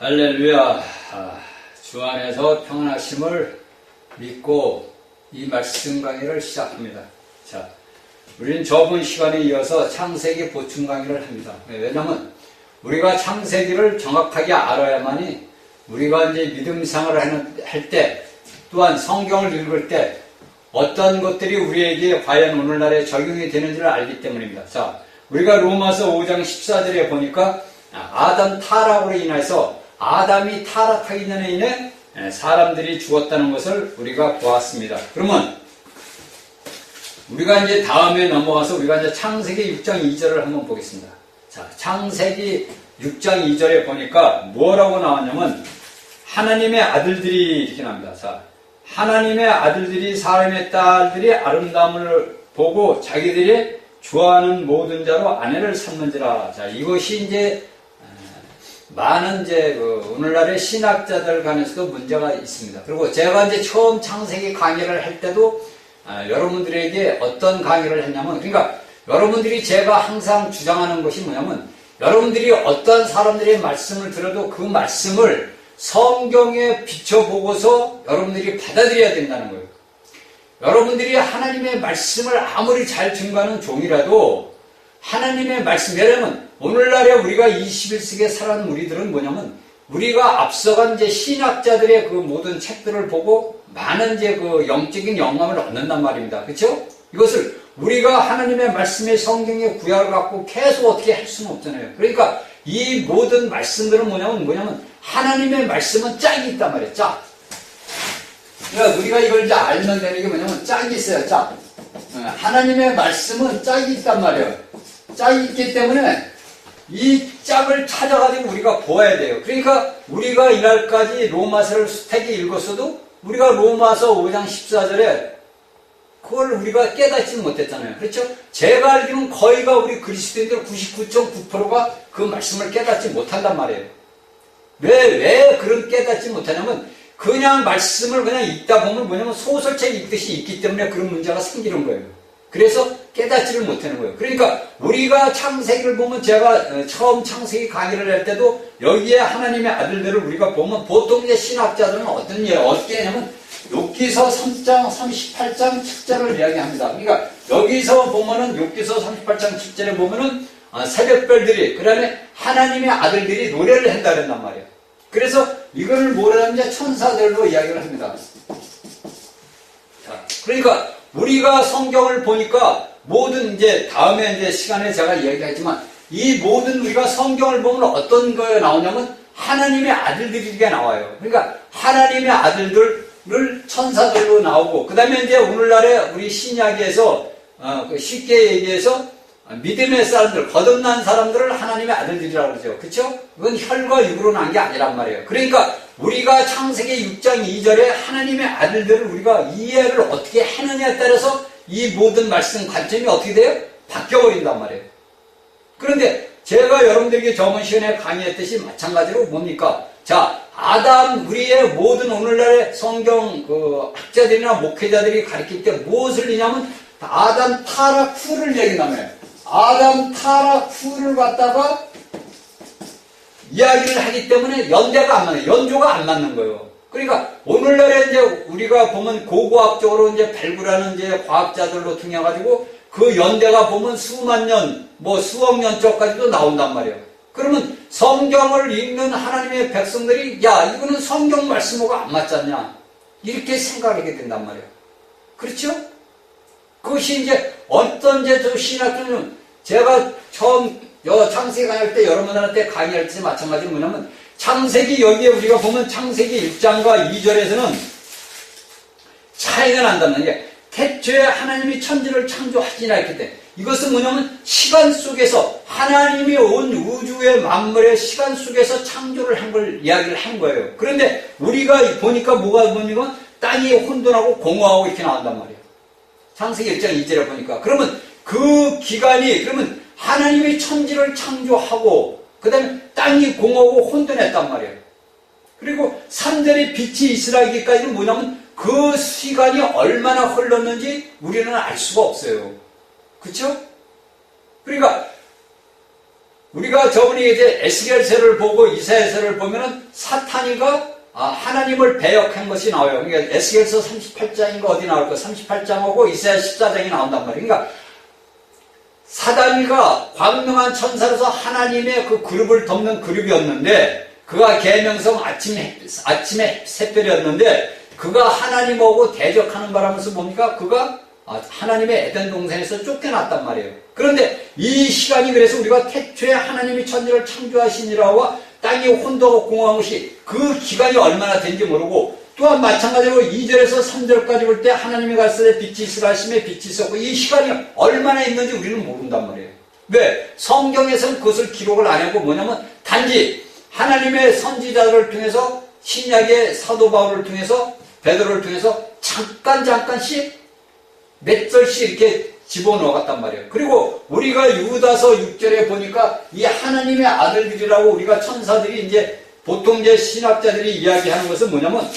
할렐루야. 주 안에서 평안하심을 믿고 이 말씀 강의를 시작합니다. 자, 우리는 저번 시간에 이어서 창세기 보충 강의를 합니다. 왜냐하면 우리가 창세기를 정확하게 알아야만이 우리가 이제 믿음 생활을 할 때, 또한 성경을 읽을 때 어떤 것들이 우리에게 과연 오늘날에 적용이 되는지를 알기 때문입니다. 자, 우리가 로마서 5장 14절에 보니까 아담 타락으로 인해서 아담이 타락하기 전에 인해 사람들이 죽었다는 것을 우리가 보았습니다. 그러면 우리가 이제 다음에 넘어가서 우리가 이제 창세기 6장 2절을 한번 보겠습니다. 자, 창세기 6장 2절에 보니까 뭐라고 나왔냐면 하나님의 아들들이 이렇게 나옵니다. 자, 하나님의 아들들이 사람의 딸들이 아름다움을 보고 자기들이 좋아하는 모든 자로 아내를 삼는지라. 자, 이것이 이제 많은 이제 오늘날의 신학자들 간에서도 문제가 있습니다. 그리고 제가 이제 처음 창세기 강의를 할 때도 여러분들에게 어떤 강의를 했냐면, 그러니까 여러분들이 제가 항상 주장하는 것이 뭐냐면, 여러분들이 어떤 사람들의 말씀을 들어도 그 말씀을 성경에 비춰보고서 여러분들이 받아들여야 된다는 거예요. 여러분들이 하나님의 말씀을 아무리 잘 증거하는 종이라도 하나님의 말씀, 왜냐면 오늘날에 우리가 21세기에 살아가는 우리들은 뭐냐면 우리가 앞서간 이제 신학자들의 그 모든 책들을 보고 많은 이제 그 영적인 영감을 얻는단 말입니다. 그렇죠? 이것을 우리가 하나님의 말씀의 성경의 구약을 갖고 계속 어떻게 할 수는 없잖아요. 그러니까 이 모든 말씀들은 뭐냐면 하나님의 말씀은 짝이 있단 말이에요. 짝. 그러니까 우리가 이걸 이제 알면 되는 게 뭐냐면 짝이 있어요. 짝. 하나님의 말씀은 짝이 있단 말이에요. 짝이 있기 때문에 이 짝을 찾아가지고 우리가 보아야 돼요. 그러니까 우리가 이날까지 로마서를 수태기 읽었어도 우리가 로마서 5장 14절에 그걸 우리가 깨닫지 못했잖아요. 그렇죠? 제가 알기로는 거의가 우리 그리스도인들 99.9%가 그 말씀을 깨닫지 못한단 말이에요. 왜 그런 깨닫지 못하냐면 그냥 말씀을 그냥 읽다 보면 뭐냐면 소설책 읽듯이 읽기 때문에 그런 문제가 생기는 거예요. 그래서 깨닫지를 못하는 거예요. 그러니까 우리가 창세기를 보면 제가 처음 창세기 강의를 할 때도 여기에 하나님의 아들들을 우리가 보면 보통 이제 신학자들은 어떻게 하냐면 욥기서 3장 38장 7절을 이야기합니다. 그러니까 여기서 보면은 욥기서 38장 7절에 보면은 새벽별들이 그 다음에 하나님의 아들들이 노래를 한다 그런단 말이에요. 그래서 이거를 뭐라 하면 천사들로 이야기를 합니다. 자, 그러니까 우리가 성경을 보니까 모든 이제 다음에 이제 시간에 제가 이야기하지만 이 모든 우리가 성경을 보면 어떤 거에 나오냐면 하나님의 아들들이게 나와요. 그러니까 하나님의 아들들을 천사들로 나오고 그 다음에 이제 오늘날에 우리 신약에서 쉽게 얘기해서 믿음의 사람들, 거듭난 사람들을 하나님의 아들들이라고 그러죠. 그렇죠? 이건 혈과 육으로 난 게 아니란 말이에요. 그러니까 우리가 창세기 6장 2절에 하나님의 아들들을 우리가 이해를 어떻게 하느냐에 따라서 이 모든 말씀 관점이 어떻게 돼요? 바뀌어버린단 말이에요. 그런데 제가 여러분들에게 저번 시간에 강의했듯이 마찬가지로 뭡니까? 자, 아담, 우리의 모든 오늘날의 성경 학자들이나 목회자들이 가르칠 때 무엇을 이냐면 아담 타락 후를 얘기하면 아담 타락 후를 갖다가 이야기를 하기 때문에 연대가 안 맞아요. 연조가 안 맞는 거예요. 그러니까 오늘날에 이제 우리가 보면 고고학적으로 이제 발굴하는 이제 과학자들로 통해 가지고 그 연대가 보면 수만 년, 수억 년 쪽까지도 나온단 말이에요. 그러면 성경을 읽는 하나님의 백성들이 야, 이거는 성경 말씀하고 안 맞지 않냐? 이렇게 생각하게 된단 말이에요. 그렇죠? 그것이 이제 어떤 저 신학자는 제가 처음 창세기 강의할 때 여러분들한테 강의할 때 마찬가지로 뭐냐면 창세기 여기에 우리가 보면 창세기 1장과 2절에서는 차이가 난다는 게 태초에 하나님이 천지를 창조하시나 했기 때문에 이것은 뭐냐면 시간 속에서 하나님이 온 우주의 만물의 시간 속에서 창조를 한 걸 이야기를 한 거예요. 그런데 우리가 보니까 뭐가 보니까 땅이 혼돈하고 공허하고 이렇게 나온단 말이에요. 창세기 1장 2절에 보니까 그러면 그 기간이 그러면 하나님이 천지를 창조하고 그 다음에 땅이 공허하고 혼돈했단 말이에요. 그리고 산들의 빛이 있으라기까지는 뭐냐면 그 시간이 얼마나 흘렀는지 우리는 알 수가 없어요. 그렇죠? 그러니까 우리가 저번에 이제 에스겔서를 보고 이사야서를 보면은 사탄이가 하나님을 배역한 것이 나와요. 그러니까 에스겔서 38장인가 어디 나올까? 38장하고 이사야 14장이 나온단 말이에요. 그러니까 사단이가 광명한 천사로서 하나님의 그 그룹을 덮는 그룹이었는데, 그가 계명성 아침에 샛별이었는데, 그가 하나님하고 대적하는 바람에서 뭡니까? 그가 하나님의 에덴 동산에서 쫓겨났단 말이에요. 그런데 이 시간이, 그래서 우리가 태초에 하나님이 천지를 창조하시니라와 땅이 혼돈하고 공허한 것이 그 기간이 얼마나 된지 모르고, 또한 마찬가지로 2절에서 3절까지 볼 때 하나님이 가라사대 빛이 있으라 하심에 빛이 있었고, 이 시간이 얼마나 있는지 우리는 모른단 말이에요. 왜? 성경에서는 그것을 기록을 안 하고 뭐냐면 단지 하나님의 선지자들을 통해서, 신약의 사도 바울을 통해서, 베드로를 통해서 잠깐씩 몇 절씩 이렇게 집어넣어갔단 말이에요. 그리고 우리가 유다서 6절에 보니까 이 하나님의 아들들이라고 우리가 천사들이 이제 보통 이제 신학자들이 이야기하는 것은 뭐냐면,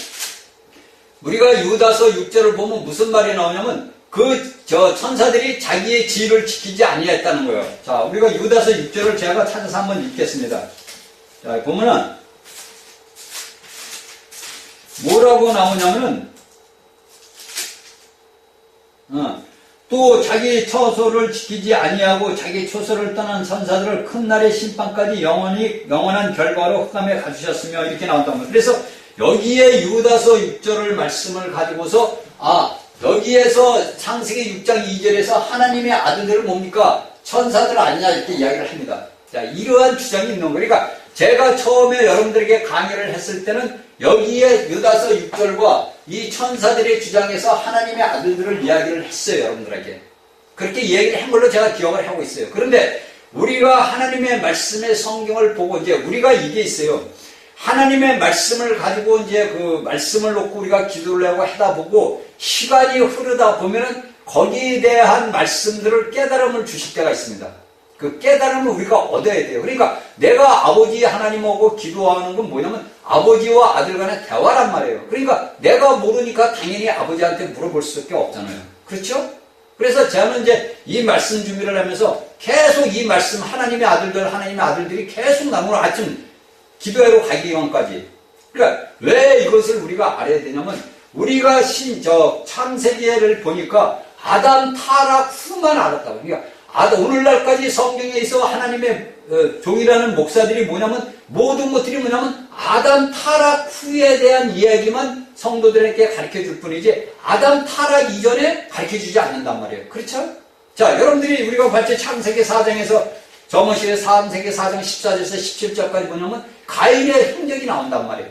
우리가 유다서 6절을 보면 무슨 말이 나오냐면, 천사들이 자기의 지위를 지키지 아니했다는 거예요. 자, 우리가 유다서 6절을 제가 찾아서 한번 읽겠습니다. 자, 보면은 뭐라고 나오냐면은, 또 자기 처소를 지키지 아니하고 자기 처소를 떠난 천사들을 큰 날의 심판까지 영원한 결과로 흑암에 가두셨으며, 이렇게 나온단 말이에요. 그래서 여기에 유다서 6절을 말씀을 가지고서 여기에서 창세기 6장 2절에서 하나님의 아들들은 뭡니까? 천사들 아니냐, 이렇게 이야기를 합니다. 자, 이러한 주장이 있는 거예요. 그러니까 제가 처음에 여러분들에게 강의를 했을 때는 여기에 유다서 6절과 이 천사들의 주장에서 하나님의 아들들을 이야기를 했어요, 여러분들에게. 그렇게 이야기를 한 걸로 제가 기억을 하고 있어요. 그런데 우리가 하나님의 말씀의 성경을 보고, 이제 우리가 이게 있어요. 하나님의 말씀을 가지고 이제 그 말씀을 놓고 우리가 기도를 하고 하다 보고, 시간이 흐르다 보면은 거기에 대한 말씀들을 깨달음을 주실 때가 있습니다. 그 깨달음을 우리가 얻어야 돼요. 그러니까 내가 아버지 하나님하고 기도하는 건 뭐냐면 아버지와 아들 간의 대화란 말이에요. 그러니까 내가 모르니까 당연히 아버지한테 물어볼 수밖에 없잖아요. 그렇죠? 그래서 저는 이제 이 말씀 준비를 하면서 계속 이 말씀, 하나님의 아들들이 계속 나 오늘 아침 기도회로 가기 전까지. 그러니까 왜 이것을 우리가 알아야 되냐면, 우리가 창세기를 보니까 아담 타락 후만 알았다고. 그러니까 오늘날까지 성경에 있어 하나님의 종이라는 목사들이 뭐냐면, 모든 것들이 뭐냐면 아담 타락 후에 대한 이야기만 성도들에게 가르쳐줄 뿐이지 아담 타락 이전에 가르쳐주지 않는단 말이에요. 그렇죠? 자, 여러분들이 우리가 봤죠? 창세기 4장에서 저머시의 창세기 4장 14절에서 17절까지 보냐면 가인의 흔적이 나온단 말이에요.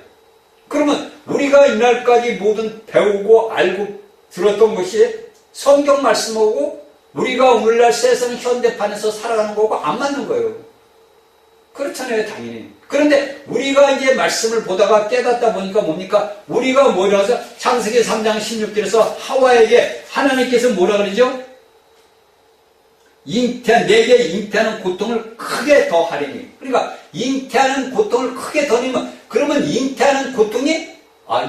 그러면 우리가 이날까지 모든 배우고 알고 들었던 것이 성경 말씀하고 우리가 오늘날 세상 현대판에서 살아가는 거하고 안 맞는 거예요. 그렇잖아요, 당연히. 그런데 우리가 이제 말씀을 보다가 깨닫다 보니까 뭡니까? 우리가 뭐라 해서 창세기 3장 16절에서 하와에게 하나님께서 뭐라 그러죠? 내게 잉태하는 고통을 크게 더하리니. 그러니까 잉태하는 고통을 크게 더하면, 그러면 잉태하는 고통이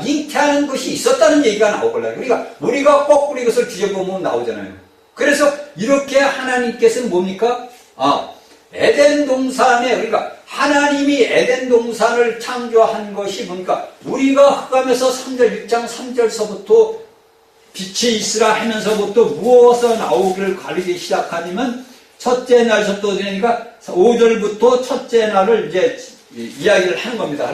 잉태하는 것이 있었다는 얘기가 나오거든요. 그러니까 우리가 거꾸로 이것을 뒤져보면 나오잖아요. 그래서 이렇게 하나님께서는 뭡니까? 에덴 동산에, 그러니까 하나님이 에덴 동산을 창조한 것이 뭡니까? 우리가 흑암에서 3절 6장 3절서부터 빛이 있으라 하면서부터 무엇을 나오기를 가리기 시작하냐면 첫째 날부터 되니까 5절부터 첫째 날을 이제 이야기를 하는 겁니다.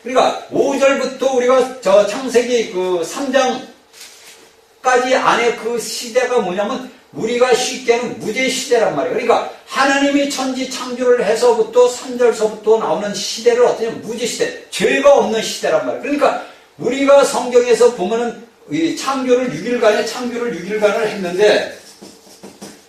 그러니까 5절부터 우리가 저 창세기 그 3장까지 안에 그 시대가 뭐냐면 우리가 쉽게는 무죄 시대란 말이에요. 그러니까 하나님이 천지 창조를 해서부터 3절서부터 나오는 시대를 어떠냐면 무죄 시대, 죄가 없는 시대란 말이에요. 그러니까 우리가 성경에서 보면은 이 창조를 6일간을 했는데,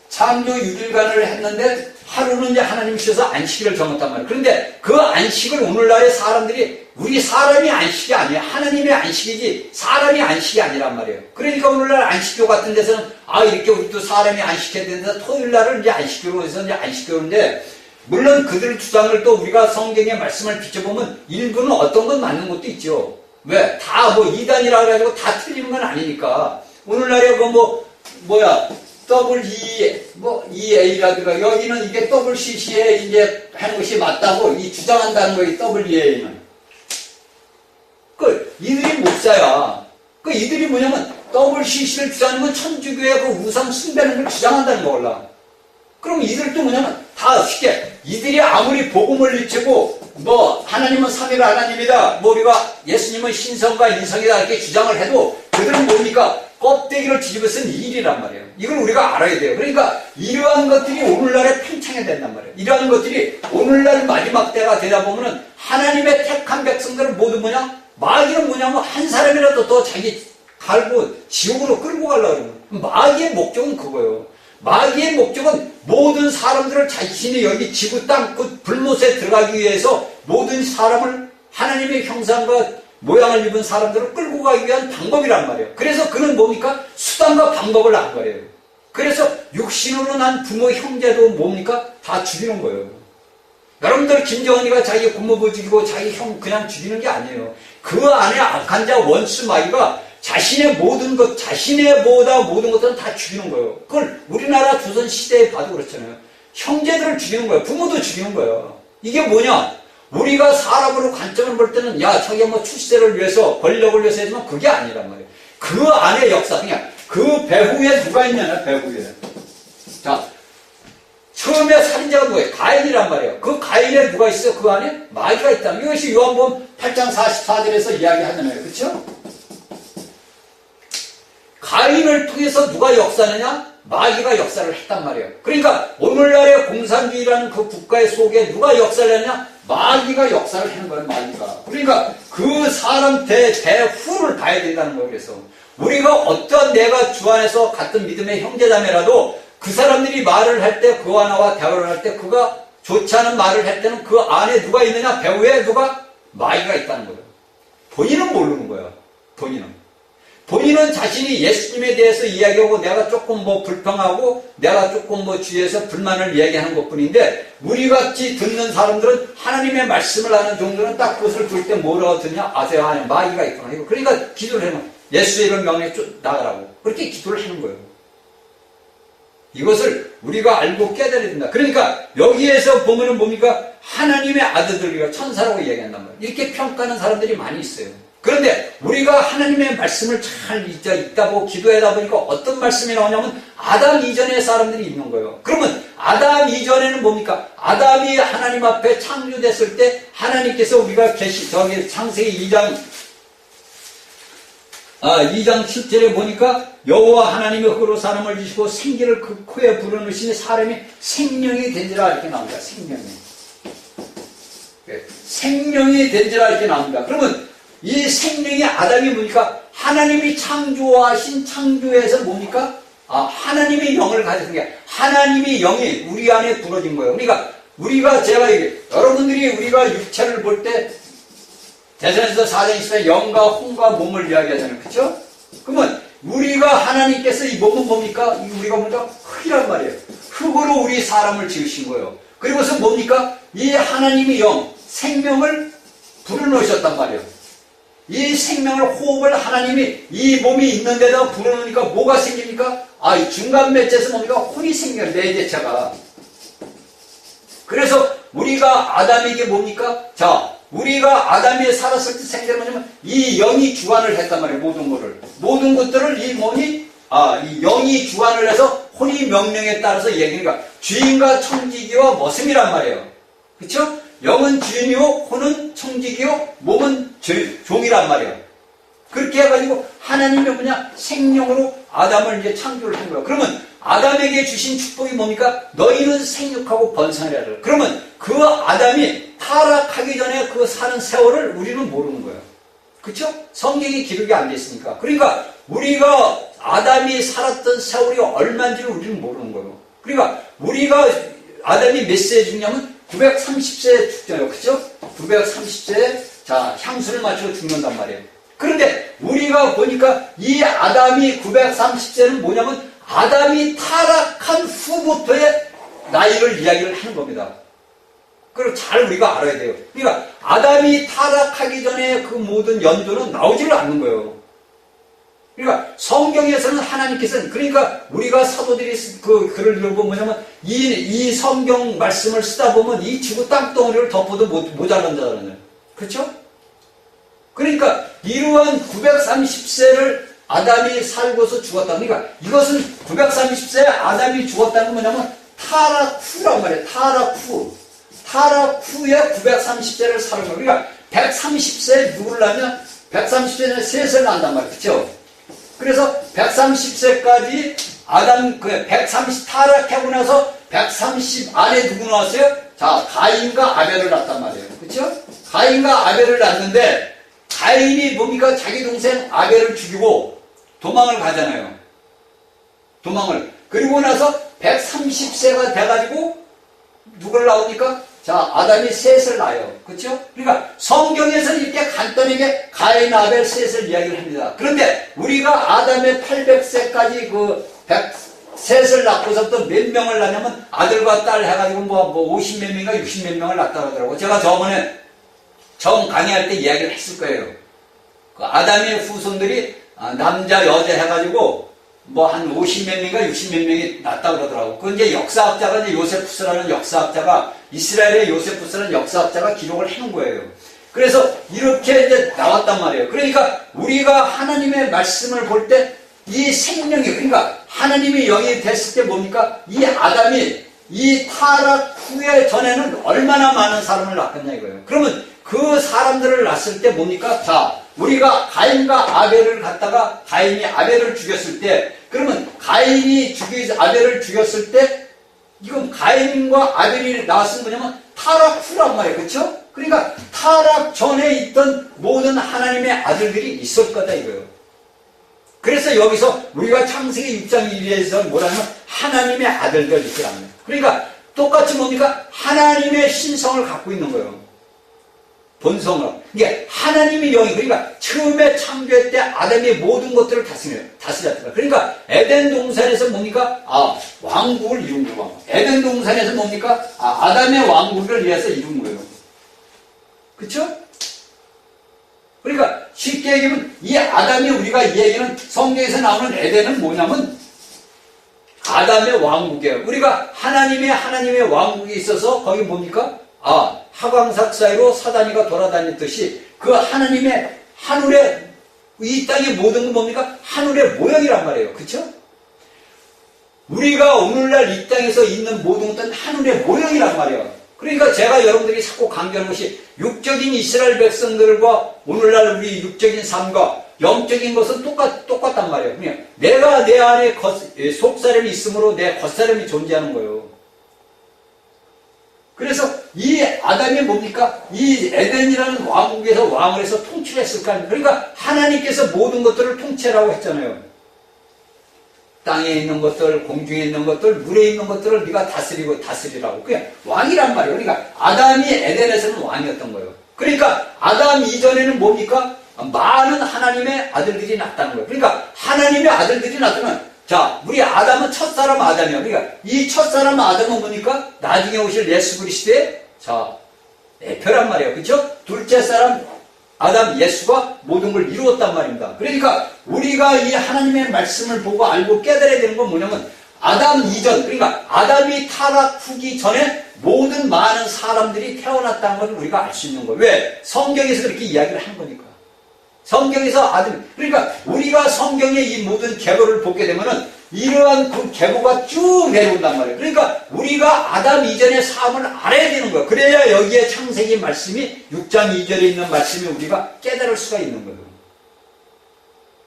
창조 6일간을 했는데 하루는 이제 하나님께서 안식일을 정했단 말이에요. 그런데 그 안식을 오늘날의 사람들이 우리 사람이 안식이 아니에요. 하나님의 안식이지 사람이 안식이 아니란 말이에요. 그러니까 오늘날 안식교 같은 데서는 이렇게 우리도 사람이 안식해야 되는데 토요일날을 이제 안식교로 해서 이제 안식교인데, 물론 그들 주장을 또 우리가 성경의 말씀을 비춰보면 일부는 어떤 건 맞는 것도 있죠. 왜? 다 이단이라 그래가지고 다 틀리는 건 아니니까. 오늘날에 EA라든가 여기는 이게 WCC에 이제 하는 것이 맞다고 이 주장한다는 거예요. WEA는. 이들이 목사야. 이들이 뭐냐면 WCC를 주장하는 건 천주교의 그 우상 숭배하는 걸 주장한다는 거 몰라. 그럼 이들도 뭐냐면 다 쉽게 이들이 아무리 복음을 일치고 하나님은 삼위일 하나님이다, 우리가 예수님은 신성과 인성이다 이렇게 주장을 해도 그들은 뭡니까? 껍데기를 뒤집어 쓴 일이란 말이에요. 이걸 우리가 알아야 돼요. 그러니까 이러한 것들이 오늘날에 팽창이 된단 말이에요. 이러한 것들이 오늘날 마지막 때가 되다 보면은 하나님의 택한 백성들은 모두 마귀는 뭐냐면 한 사람이라도 더 자기 갈고 지옥으로 끌고 가려고 그러는 거예요. 마귀의 목적은 그거예요. 마귀의 목적은 모든 사람들을 자신이 여기 지구 땅 불못에 들어가기 위해서 모든 사람을 하나님의 형상과 모양을 입은 사람들을 끌고 가기 위한 방법이란 말이에요. 그래서 그는 뭡니까? 수단과 방법을 안 거예요. 그래서 육신으로 난 부모, 형제도 뭡니까? 다 죽이는 거예요. 여러분들 김정은이가 자기 고모부 죽이고 자기 형 그냥 죽이는 게 아니에요. 그 안에 악한 자 원수 마귀가 자신의 모든 것, 자신의 모든 것들은 다 죽이는 거예요. 그걸 우리나라 조선 시대에 봐도 그렇잖아요. 형제들을 죽이는 거예요. 부모도 죽이는 거예요. 이게 뭐냐? 우리가 사람으로 관점을 볼 때는 저게 출세를 위해서 권력을 위해서 했지만 그게 아니란 말이에요. 그 안에 역사, 그냥 그 배후에 누가 있냐면 배후에. 자, 처음에 살인자가 누구예요? 가인이란 말이에요. 그 가인에 누가 있어요? 그 안에 마귀가 있다. 이것이 요한복음 8장 44절에서 이야기하잖아요. 그렇죠? 가인을 통해서 누가 역사하느냐? 마귀가 역사를 했단 말이에요. 그러니까 오늘날의 공산주의라는 그 국가의 속에 누가 역사를 했냐? 마귀가 역사를 하는 거예요. 마귀가. 그러니까 그 사람 대후를 봐야 된다는 거예요. 그래서 우리가 어떤 내가 주 안에서 같은 믿음의 형제자매라도 그 사람들이 말을 할 때 그와 나와 대화를 할 때 그가 좋지 않은 말을 할 때는 그 안에 누가 있느냐? 배후에 누가? 마귀가 있다는 거예요. 본인은 모르는 거예요. 본인은 자신이 예수님에 대해서 이야기하고 내가 조금 불평하고 내가 조금 주위에서 불만을 이야기하는 것 뿐인데 우리같이 듣는 사람들은 하나님의 말씀을 하는 정도는 딱 그것을 들 때 뭐라고 듣냐? 아세요? 하나님 마귀가 있구나. 그러니까 기도를 해요. 예수의 이름 명령에 나가라고. 그렇게 기도를 하는 거예요. 이것을 우리가 알고 깨달아야 된다. 그러니까 여기에서 보면은 뭡니까? 하나님의 아들들이가 천사라고 이야기한단 말이에요. 이렇게 평가하는 사람들이 많이 있어요. 그런데 우리가 하나님의 말씀을 잘 읽다 보고 기도하다 보니까 어떤 말씀이 나오냐면 아담 이전의 사람들이 있는 거예요. 그러면 아담 이전에는 뭡니까? 아담이 하나님 앞에 창조됐을 때 하나님께서 우리가 창세기 2장 7절에 보니까 여호와 하나님이 흙으로 사람을 지시고 생기를 그 코에 불어넣으시니 사람이 생명이 된지라 이렇게 나옵니다. 생명이 된지라 이렇게 나옵니다. 그러면 이 생명의 아담이 뭡니까? 하나님이 창조하신 창조에서 뭡니까? 하나님의 영을 가지는 게 하나님의 영이 우리 안에 불어진 거예요. 그러니까 여러분들이 우리가 육체를 볼 때 대전에서 4장 20에 영과 혼과 몸을 이야기하잖아요. 그렇죠? 그러면 우리가 하나님께서 이 몸은 뭡니까? 우리가 뭡니까? 흙이란 말이에요. 흙으로 우리 사람을 지으신 거예요. 그리고서 뭡니까? 이 하나님의 영, 생명을 불어넣으셨단 말이에요. 이 생명을 호흡을 하나님이 이 몸이 있는 데다가 불어넣으니까 뭐가 생깁니까? 이 중간 매체에서 뭡니까? 혼이 생겨요. 내재체가. 그래서 우리가 아담에게 뭡니까? 우리가 아담이 살았을 때 생기는 뭐냐면 이 영이 주관을 했단 말이에요. 모든 것들을 이 영이 주관을 해서 혼이 명령에 따라서 얘기니까 주인과 청지기와 머슴이란 말이에요. 그렇죠? 영은 주인이요, 혼은 청지기요, 몸은 종이란 말이에요. 그렇게 해가지고 하나님이 생명으로 아담을 이제 창조를 한 거예요. 그러면 아담에게 주신 축복이 뭡니까? 너희는 생육하고 번성을 해야 돼요. 그러면 그 아담이 타락하기 전에 그 사는 세월을 우리는 모르는 거예요. 그렇죠? 성경이 기록이 안 돼 있으니까. 그러니까 우리가 아담이 살았던 세월이 얼마인지를 우리는 모르는 거예요. 그러니까 우리가 아담이 몇 세에 죽냐면 930세에 죽잖아요. 그죠? 930세에 향수를 맞추고 죽는단 말이에요. 그런데 우리가 보니까 이 아담이 930세는 뭐냐면 아담이 타락한 후부터의 나이를 이야기를 하는 겁니다. 그걸 잘 우리가 알아야 돼요. 그러니까 아담이 타락하기 전에 그 모든 연도는 나오지를 않는 거예요. 그러니까 성경에서는 하나님께서는, 그러니까 우리가 사도들이 그 글을 읽어보면 뭐냐면 이 성경 말씀을 쓰다 보면 이 지구 땅덩어리를 덮어도 모자란다는 거예요. 그렇죠? 그러니까 이러한 930세를 아담이 살고서 죽었다. 그러니까 이것은 930세에 아담이 죽었다는 건 뭐냐면 타락 후란 말이에요. 타락 후. 타락 후에 930세를 사는 거예요. 그러니까 130세에 누구를 낳으면 130세는 셋을 낳는단 말이에요. 그렇죠? 그래서 130세까지 아담 130 타락하고 나서 130 안에 누구 나왔어요? 자, 가인과 아벨을 낳았단 말이에요. 그렇죠? 가인과 아벨을 낳았는데 가인이 뭡니까? 자기 동생 아벨을 죽이고 도망을 가잖아요. 도망을. 그리고 나서 130세가 돼가지고 누굴 낳습니까? 자, 아담이 셋을 낳아요. 그렇죠? 그러니까 성경에서는 이렇게 간단하게 가인, 아벨, 셋을 이야기를 합니다. 그런데 우리가 아담의 800세까지 셋을 낳고서부터 몇 명을 낳냐면 아들과 딸 해가지고 뭐 50몇 명인가 60몇 명을 낳았다고 하더라고요. 제가 저번에 처음 강의할 때 이야기를 했을 거예요. 그 아담의 후손들이 남자, 여자 해가지고 뭐 한 50몇 명인가 60몇 명이 낳았다고 그러더라고요. 그 이제 역사학자가 이제 요세푸스라는 역사학자가 이스라엘의 요세푸스라는 역사학자가 기록을 해놓은 거예요. 그래서 이렇게 이제 나왔단 말이에요. 그러니까 우리가 하나님의 말씀을 볼 때 이 생명이, 그러니까 하나님이 영이 됐을 때 뭡니까? 이 아담이 이 타락 후에 전에는 얼마나 많은 사람을 낳았냐 이거예요. 그러면 그 사람들을 낳았을 때 뭡니까? 자, 우리가 가인과 아벨을 갖다가 가인이 아벨을 죽였을 때, 그러면 가인이 아벨을 죽였을 때 이건 가인과 아벨이 나왔은 뭐냐면 타락 후란 말이에요. 그렇죠? 그러니까 타락 전에 있던 모든 하나님의 아들들이 있을 거다 이거예요. 그래서 여기서 우리가 창세기 6장 1절에서 뭐라면 하나님의 아들들 이렇게 나옵니다. 그러니까 똑같이 뭡니까? 하나님의 신성을 갖고 있는 거예요. 본성으로. 이게 하나님의 영이, 그러니까 처음에 창조할 때 아담이 모든 것들을 다스렸다. 그러니까 에덴 동산에서 뭡니까? 왕국을 이룬 거예요. 에덴 동산에서 뭡니까? 아담의 왕국을 위해서 이룬 거예요. 그쵸? 그러니까 쉽게 얘기하면 이 아담이 우리가 이 얘기는 성경에서 나오는 에덴은 뭐냐면 아담의 왕국이에요. 우리가 하나님의 왕국이 있어서 거기 뭡니까? 하광삭 사이로 사단이가 돌아다녔듯이 그 하나님의 하늘의 이 땅의 모든 건 뭡니까? 하늘의 모형이란 말이에요. 그쵸? 우리가 오늘날 이 땅에서 있는 모든 것은 하늘의 모형이란 말이에요. 그러니까 제가 여러분들이 자꾸 강조하는 것이 육적인 이스라엘 백성들과 오늘날 우리 육적인 삶과 영적인 것은 똑같단 말이에요. 그냥 내가 내 안에 속사람이 있으므로 내 겉사람이 존재하는 거예요. 그래서 이 아담이 뭡니까? 이 에덴이라는 왕국에서 왕을 해서 통치했을 거 아니에요. 그러니까 하나님께서 모든 것들을 통치라고 했잖아요. 땅에 있는 것들, 공중에 있는 것들, 물에 있는 것들을 네가 다스리라고. 그냥 왕이란 말이에요. 그러니까 아담이 에덴에서는 왕이었던 거예요. 그러니까 아담 이전에는 뭡니까? 많은 하나님의 아들들이 낳았다는 거예요. 그러니까 하나님의 아들들이 낳았으면, 자, 우리 아담은 첫사람 아담이에요. 그러니까 이 첫사람 아담은 뭡니까? 나중에 오실 예수 그리스도의, 자, 대표란 말이에요. 그렇죠? 둘째 사람 아담 예수가 모든 걸 이루었단 말입니다. 그러니까 우리가 이 하나님의 말씀을 보고 알고 깨달아야 되는 건 뭐냐면 아담 이전, 그러니까 아담이 타락 후기 전에 모든 많은 사람들이 태어났다는 걸 우리가 알 수 있는 거예요. 왜? 성경에서 그렇게 이야기를 한 거니까. 성경에서 그러니까 우리가 성경의 이 모든 계보를 보게 되면은 이러한 그 계보가 쭉 내려온단 말이에요. 그러니까 우리가 아담 이전의 삶을 알아야 되는 거예요. 그래야 여기에 창세기 말씀이 6장 2절에 있는 말씀이 우리가 깨달을 수가 있는 거예요.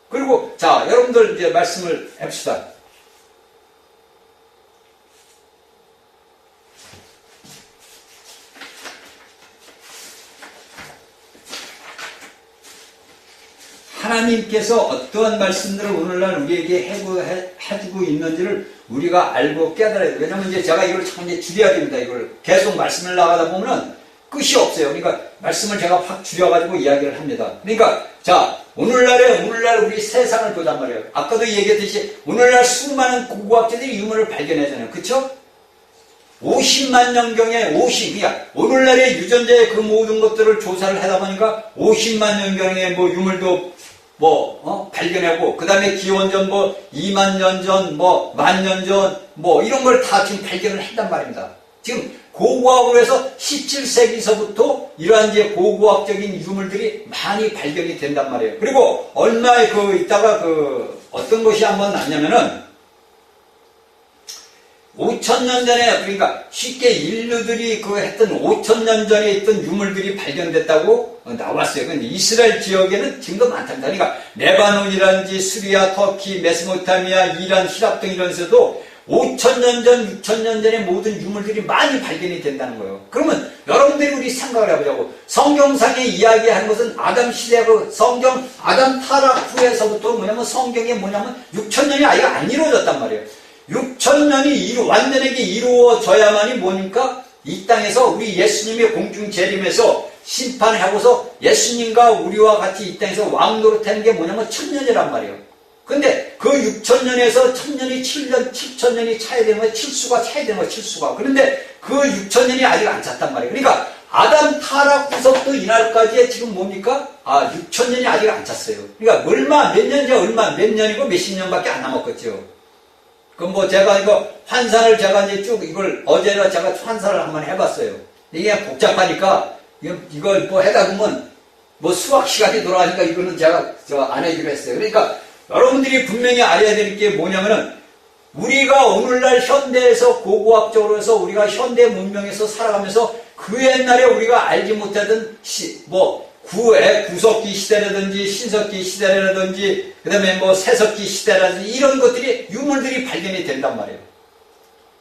그리고 자, 여러분들 이제 말씀을 합시다. 하나님께서 어떠한 말씀들을 오늘날 우리에게 해주고 있는지를 우리가 알고 깨달아야 돼요. 왜냐면 이제 제가 이걸 참 이제 줄여야 됩니다. 이걸 계속 말씀을 나가다 보면은 끝이 없어요. 그러니까 말씀을 제가 확 줄여가지고 이야기를 합니다. 그러니까 자, 오늘날 우리 세상을 보단 말이에요. 아까도 얘기했듯이 오늘날 수많은 고고학자들이 유물을 발견하잖아요. 그쵸? 50만 년경에 그러니까 오늘날의 유전자의 그 모든 것들을 조사를 하다 보니까 50만 년경에 뭐 유물도 발견하고, 그 다음에 기원전 2만 년 전, 10,000년 전, 이런 걸 다 지금 발견을 했단 말입니다. 지금 고고학으로 해서 17세기서부터 이러한 이제 고고학적인 유물들이 많이 발견이 된단 말이에요. 그리고 얼마에 이따가 어떤 것이 한번 났냐면은, 5,000년 전에, 그러니까 쉽게 인류들이 했던 5,000년 전에 있던 유물들이 발견됐다고 나왔어요. 근데 이스라엘 지역에는 지금도 많답니다. 그러니까 레바논이라든지 시리아, 터키, 메소포타미아, 이란, 히랍 등 이런 데서도 5,000년 전, 6,000년 전에 모든 유물들이 많이 발견이 된다는 거예요. 그러면 여러분들이 우리 생각을 해보자고. 성경상에 이야기하는 것은 아담 시대하고 성경, 아담 타락 후에서부터 성경이 6,000년이 아예 안 이루어졌단 말이에요. 6,000년이 완전하게 이루어져야만이 뭐니까 이 땅에서 우리 예수님의 공중 재림에서 심판하고서 예수님과 우리와 같이 이 땅에서 왕노릇하는 게 1,000년이란 말이에요. 근데 그 6,000년에서 1,000년이 7,000년이 차야 되는 거예요. 칠수가 차야 되는 거예요. 칠수가. 그런데 그 6,000년이 아직 안 찼단 말이에요. 그러니까 아담 타락 후서부터 이날까지의 지금 6,000년이 아직 안 찼어요. 그러니까 몇 년이고 몇십 년밖에 안 남았겠죠. 그럼 제가 환산을 제가 이제 쭉 어제는 제가 환산을 한번 해봤어요. 이게 복잡하니까 이걸 해다 보면 수학 시간이 돌아가니까 이거는 제가 안 해주기로 했어요. 그러니까 여러분들이 분명히 알아야 될 게 뭐냐면은 우리가 오늘날 현대에서 고고학적으로 해서 우리가 현대 문명에서 살아가면서 그 옛날에 우리가 알지 못하던 구석기 시대라든지 신석기 시대라든지 그 다음에 세석기 시대라든지 이런 것들이 유물들이 발견이 된단 말이에요.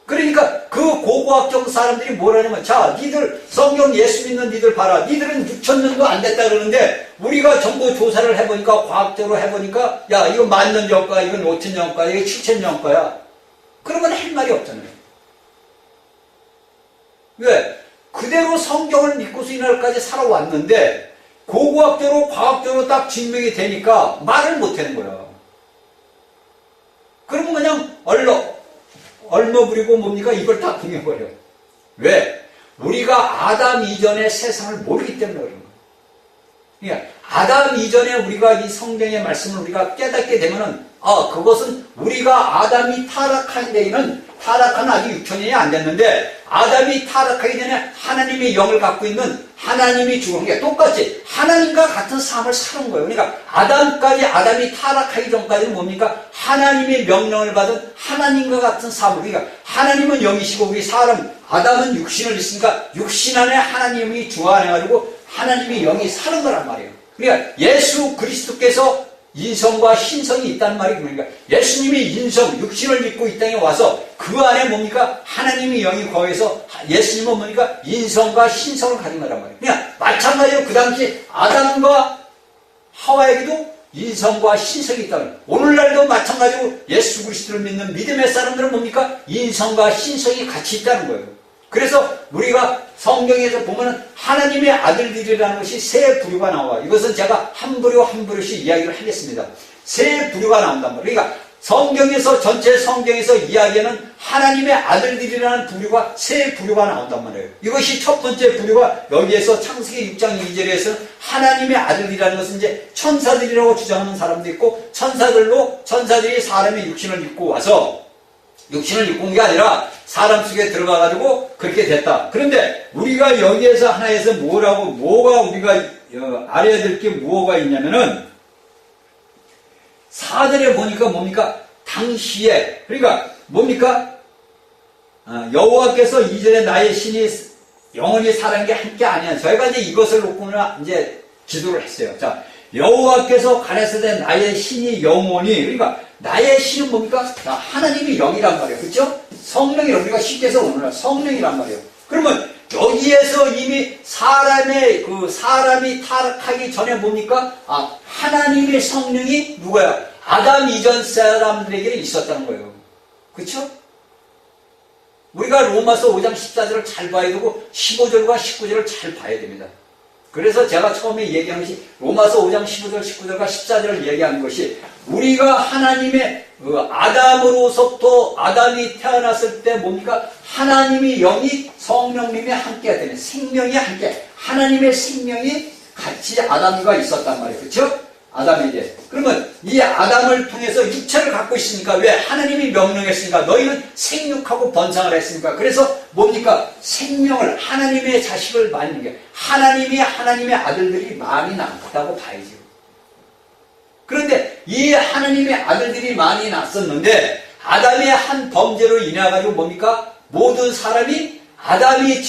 그러니까 그 고고학적 사람들이 뭐라냐면 자 니들 성경 예수 믿는 니들 봐라. 니들은 6,000년도 안 됐다 그러는데 우리가 전부 조사를 해보니까 과학적으로 해보니까 야 이거 10,000년 전과 이건 5,000년 전과 이거 7,000년 전과야. 그러면 할 말이 없잖아요. 왜? 그대로 성경을 믿고서 이날까지 살아왔는데 고고학적으로 과학적으로 딱 증명이 되니까 말을 못하는 거야. 그러면 그냥 얼머부리고 이걸 다 부숴버려. 왜? 우리가 아담 이전의 세상을 모르기 때문에 그런 거야. 그러니까 아담 이전에 우리가 이 성경의 말씀을 우리가 깨닫게 되면은 그것은 우리가 아담이 타락한 데에는 타락한 아직 6,000년이 안 됐는데 아담이 타락하기 전에 하나님의 영을 갖고 있는 하나님이 죽은 게 똑같이 하나님과 같은 삶을 사는 거예요. 그러니까 아담이 타락하기 전까지는 뭡니까? 하나님의 명령을 받은 하나님과 같은 삶을. 그러니까 하나님은 영이시고 우리 사람 아담은 육신을 있으니까 육신 안에 하나님이 주관해가지고 하나님의 영이 사는 거란 말이에요. 그러니까 예수 그리스도께서 인성과 신성이 있다는 말이 그러니까 예수님이 인성, 육신을 입고 이 땅에 와서 그 안에 하나님의 영이 거해서 예수님은 인성과 신성을 가진 거란 말이에요. 그냥 마찬가지로 그 당시 아담과 하와에게도 인성과 신성이 있다는 거예요. 오늘날도 마찬가지로 예수 그리스도를 믿는 믿음의 사람들은 인성과 신성이 같이 있다는 거예요. 그래서 우리가 성경에서 보면은 하나님의 아들들이라는 것이 세 부류가 나와. 이것은 제가 한 부류씩 이야기를 하겠습니다. 세 부류가 나온단 말이에요. 그러니까 전체 성경에서 이야기하는 하나님의 아들들이라는 부류가 세 부류가 나온단 말이에요. 이것이 첫 번째 부류가 여기에서 창세기 6장 2절에서 하나님의 아들이라는 것은 이제 천사들이라고 주장하는 사람도 있고 천사들이 사람의 육신을 입고 와서 육신을 입고 온 게 아니라 사람 속에 들어가가지고 그렇게 됐다. 그런데 우리가 여기에서 하나에서 뭐가 우리가 알아야 될 게 뭐가 있냐면은 4절에 보니까 당시에 여호와께서 이전에 나의 신이 영원히 살아난 게 함께 아니야. 저희가 이제 이것을 놓고는 이제 기도를 했어요. 자, 여호와께서 가라사대 나의 신이 영원히 나의 신은 하나님이 영이란 말이에요. 그렇죠? 성령이 우리가 쉽게 해서 오늘날 성령이란 말이에요. 그러면 여기에서 이미 사람이 타락하기 전에 하나님의 성령이 누구야? 아담 이전 사람들에게 있었다는 거예요. 그렇죠? 우리가 로마서 5장 14절을 잘 봐야 되고 15절과 19절을 잘 봐야 됩니다. 그래서 제가 처음에 얘기한 것이 로마서 5장 15절, 19절과 14절을 얘기하는 것이 우리가 하나님의 아담으로서부터 아담이 태어났을 때 하나님의 영이 성령님이 함께 해야 되는 생명이 함께 하나님의 생명이 같이 아담과 있었단 말이에요. 그렇죠? 아담에게. 그러면 이 아담을 통해서 육체를 갖고 있으니까 왜? 하나님이 명령했으니까 너희는 생육하고 번성을 했으니까. 그래서 뭡니까? 생명을, 하나님의 자식을 많이 게 하나님의 아들들이 많이 낳았다고 봐야죠. 그런데 이 하나님의 아들들이 많이 낳았었는데 아담의 한 범죄로 인해 가지고 뭡니까? 모든 사람이 아담이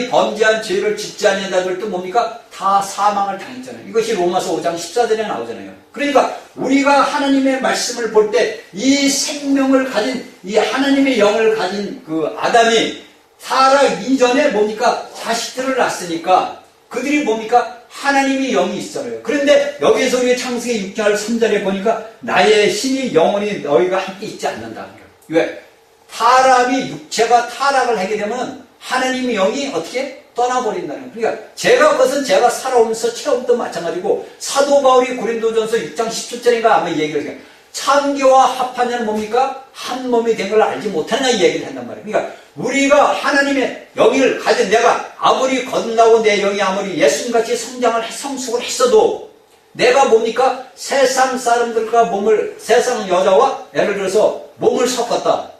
범죄한 죄를 짓지 않는 자들도 뭡니까? 다 사망을 당했잖아요. 이것이 로마서 5장 14절에 나오잖아요. 그러니까 우리가 하나님의 말씀을 볼 때 이 생명을 가진, 이 하나님의 영을 가진 그 아담이 타락 이전에 뭡니까? 자식들을 낳았으니까 그들이 뭡니까? 하나님의 영이 있어요. 그런데 여기에서 우리 창세기 6장 3절에 보니까 나의 신이 영원히 너희가 함께 있지 않는다. 왜? 사람이 육체가 타락을 하게 되면 하나님의 영이 어떻게? 떠나버린다는 거예요. 그러니까 그것은 제가 살아오면서 체험도 마찬가지고 사도 바울이 고린도전서 6장 17절인가 아마 얘기를 해요. 창교와 합한 자는 뭡니까? 한 몸이 된 걸 알지 못하냐 이 얘기를 한단 말이에요. 그러니까 우리가 하나님의 영을 가진 내가 아무리 거듭나고 내 영이 아무리 예수님같이 성숙을 했어도 내가 뭡니까? 세상 사람들과 세상 여자와 예를 들어서 몸을 섞었다.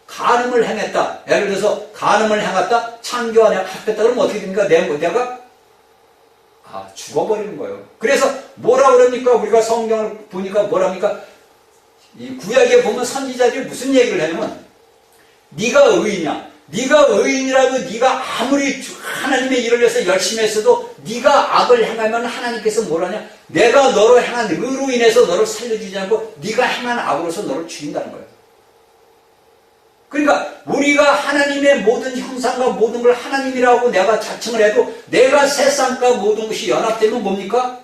간음을 행했다. 예를 들어서 간음을 행했다. 창교와 내가 합했다. 그러면 어떻게 됩니까? 내가 죽어버리는 거예요. 그래서 뭐라 그럽니까? 우리가 성경을 보니까 뭐랍니까? 이 구약에 보면 선지자들이 무슨 얘기를 하냐면 네가 의인이야. 네가 의인이라도 네가 아무리 하나님의 일을 위해서 열심히 했어도 네가 악을 행하면 하나님께서 뭐라냐? 내가 너로 행한 의로 인해서 너를 살려주지 않고 네가 행한 악으로서 너를 죽인다는 거예요. 그러니까 우리가 하나님의 모든 형상과 모든 걸 하나님이라고 내가 자칭을 해도 내가 세상과 모든 것이 연합되면 뭡니까?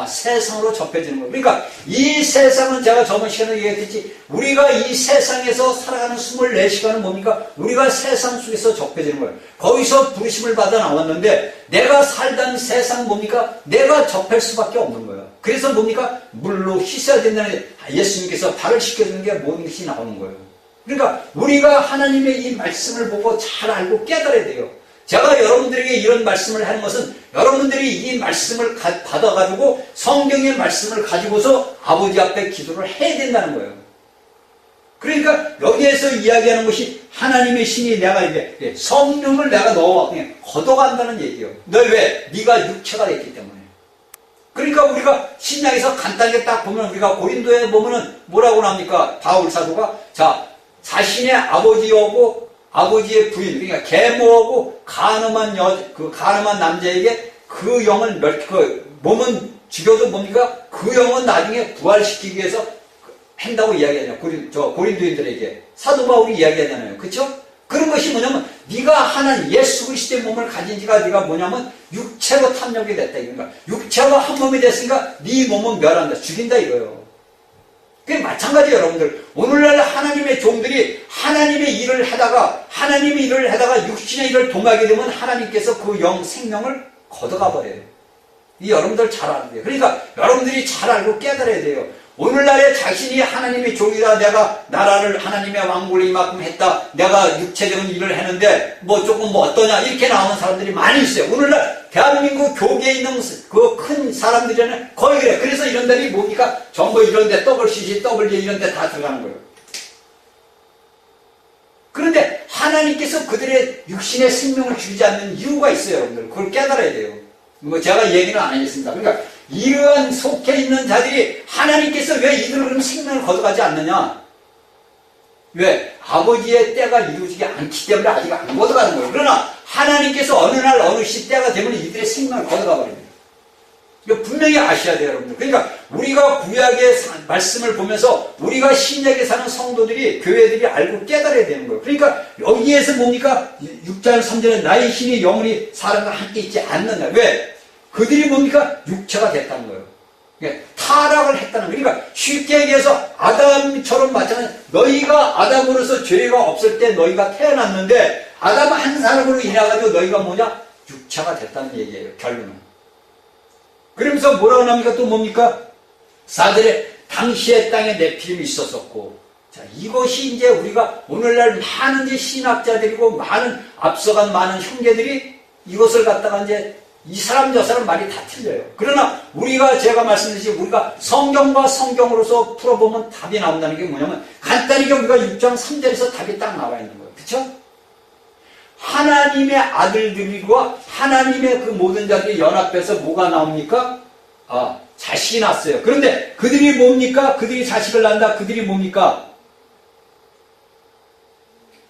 세상으로 접해지는 거예요. 그러니까 이 세상은 제가 저번 시간에 얘기했듯이 우리가 이 세상에서 살아가는 24시간은 뭡니까? 우리가 세상 속에서 접해지는 거예요. 거기서 부르심을 받아 나왔는데 내가 살던 세상 뭡니까? 내가 접할 수밖에 없는 거예요. 그래서 뭡니까? 물로 씻어야 된다는 예수님께서 발을 씻겨주는 게 모든 것이 나오는 거예요. 그러니까 우리가 하나님의 이 말씀을 보고 잘 알고 깨달아야 돼요. 제가 여러분들에게 이런 말씀을 하는 것은 여러분들이 이 말씀을 받아가지고 성경의 말씀을 가지고서 아버지 앞에 기도를 해야 된다는 거예요. 그러니까 여기에서 이야기하는 것이 하나님의 신이 내가 이제 성령을 내가 그냥 걷어간다는 얘기예요. 너 왜? 네가 육체가 됐기 때문에. 그러니까 우리가 신약에서 간단하게 딱 보면 우리가 고린도에 보면은 뭐라고 나옵니까? 바울 사도가 자신의 아버지하고 아버지의 부인, 그러니까 계모하고 간음한 남자에게 그 영을 몸은 죽여도 뭡니까? 그 영은 나중에 부활시키기 위해서 한다고 이야기하잖아요. 고린도인들에게. 사도 바울이 이야기하잖아요. 그쵸? 그런 것이 뭐냐면, 네가 하나님, 예수 그리스도의 몸을 가진 지가 네가 뭐냐면, 육체로 탐욕이 됐다. 그러니까, 육체가 한 몸이 됐으니까, 네 몸은 멸한다. 죽인다 이거예요. 그게 마찬가지예요, 여러분들. 오늘날 하나님의 종들이 하나님의 일을 하다가 육신의 일을 동하게 되면 하나님께서 그 생명을 걷어가 버려요. 이 여러분들 잘 알아야 돼요. 그러니까 여러분들이 잘 알고 깨달아야 돼요. 오늘날에 자신이 하나님의 종이다. 내가 나라를 하나님의 왕국을 이만큼 했다. 내가 육체적인 일을 했는데 조금 어떠냐. 이렇게 나오는 사람들이 많이 있어요. 오늘날 대한민국 교계에 있는 그 큰 사람들이는 거의 그래. 그래서 이런 데이 뭡니까? 전부 이런 데 WCC, WJ 이런 데 다 들어가는 거예요. 그런데 하나님께서 그들의 육신의 생명을 주지 않는 이유가 있어요, 여러분들. 그걸 깨달아야 돼요. 제가 얘기는 안 하겠습니다. 그러니까 이러한 속해 있는 자들이 하나님께서 왜 이들을 그럼 생명을 거둬가지 않느냐? 왜? 아버지의 때가 이루어지지 않기 때문에 아직 안 거둬가는 거예요. 그러나 하나님께서 어느 날 어느 시대가 되면 이들의 생명을 거둬가 버립니다. 이거 분명히 아셔야 돼요, 여러분들. 그러니까 우리가 구약의 말씀을 보면서 우리가 신약에 사는 성도들이, 교회들이 알고 깨달아야 되는 거예요. 그러니까 여기에서 뭡니까? 6장 3절에 나의 신이 영원히 사람과 함께 있지 않느냐. 왜? 그들이 뭡니까? 육체가 됐다는 거예요. 타락을 했다는 거예요. 그러니까 쉽게 얘기해서 아담처럼 마찬가지. 너희가 아담으로서 죄가 없을 때 너희가 태어났는데 아담 한 사람으로 인해가지고 너희가 육체가 됐다는 얘기예요. 결론은. 그러면서 뭐라고 합니까? 또 뭡니까? 4절에 당시의 땅에 네피림이 있었었고. 자, 이것이 이제 우리가 오늘날 많은 이제 신학자들이고 앞서간 많은 형제들이 이것을 갖다가 이제 이 사람 저 사람 말이 다 틀려요. 그러나 우리가 제가 말씀드렸듯이 우리가 성경과 성경으로서 풀어보면 답이 나온다는 게 뭐냐면 간단하게 우리가 6장 3절에서 답이 딱 나와 있는 거예요. 그렇죠? 하나님의 아들들과 하나님의 그 모든 자들이 연합해서 뭐가 나옵니까? 자식이 났어요. 그런데 그들이 뭡니까? 그들이 자식을 낳는다. 그들이 뭡니까?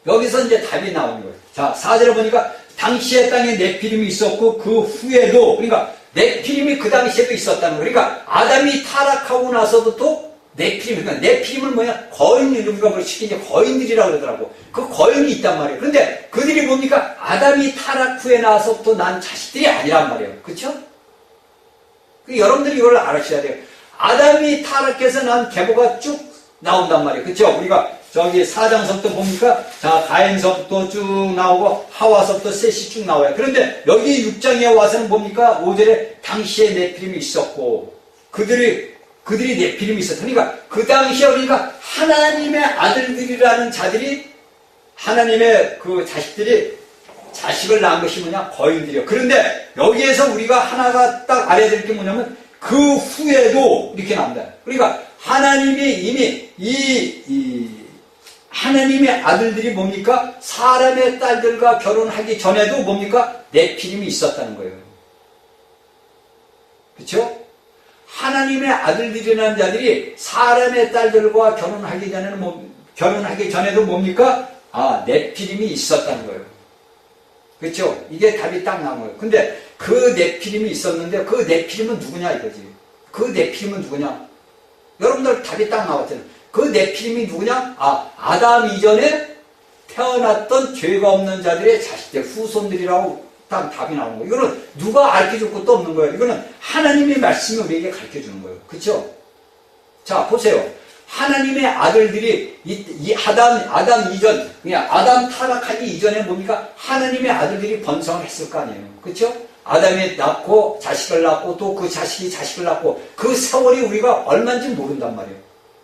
여기서 이제 답이 나오는 거예요. 자, 4절에 보니까 당시에 땅에 네피림이 있었고 그 후에도 그러니까 네피림이 그 당시에도 있었다는 거예요. 그러니까 아담이 타락하고 나서부터 네피림, 그러니까 네피림은 뭐냐? 거인, 우리가 쉽게 이제 거인들이라고 그러더라고. 그 거인이 있단 말이에요. 그런데 그들이 뭡니까? 아담이 타락 후에 나서부터 난 자식들이 아니란 말이에요. 그렇죠? 여러분들이 이걸 알아셔야 돼요. 아담이 타락해서 난 계보가 쭉 나온단 말이에요. 그렇죠? 우리가 저기 4장서부터 보니까 자 가인서부터 쭉 나오고 하와서부터 셋이 쭉 나와요. 그런데 여기 6장에 와서는 뭡니까? 5절에 당시에 네피림이 있었고 그들이 네피림이 있었다. 그러니까 그 당시에 그러니까 하나님의 아들들이라는 자들이 하나님의 그 자식들이 자식을 낳은 것이 뭐냐? 거인들이요. 그런데 여기에서 우리가 하나가 딱 알아야 될 게 뭐냐면 그 후에도 이렇게 나온다. 그러니까 하나님이 이미 하나님의 아들들이 뭡니까? 사람의 딸들과 결혼하기 전에도 뭡니까? 네피림이 있었다는 거예요. 그렇죠? 하나님의 아들들이라는 자들이 사람의 딸들과 결혼하기 전에도 뭡니까? 네피림이 있었다는 거예요. 그렇죠? 이게 답이 딱 나온 거예요. 근데 그 네피림이 있었는데 그 네피림은 누구냐 이거지. 그 네피림은 누구냐? 여러분들 답이 딱 나왔잖아요. 그 네피림이 누구냐? 아담 이전에 태어났던 죄가 없는 자들의 자식들, 후손들이라고 딱 답이 나오는 거예요. 이거는 누가 가르쳐줄 것도 없는 거예요. 이거는 하나님의 말씀이 우리에게 가르쳐주는 거예요. 그렇죠? 자, 보세요. 하나님의 아들들이 이 아담 이전, 그냥 아담 타락하기 이전에 뭡니까? 하나님의 아들들이 번성을 했을 거 아니에요. 그렇죠? 아담이 낳고 자식을 낳고 또 그 자식이 자식을 낳고 그 세월이 우리가 얼마인지 모른단 말이에요.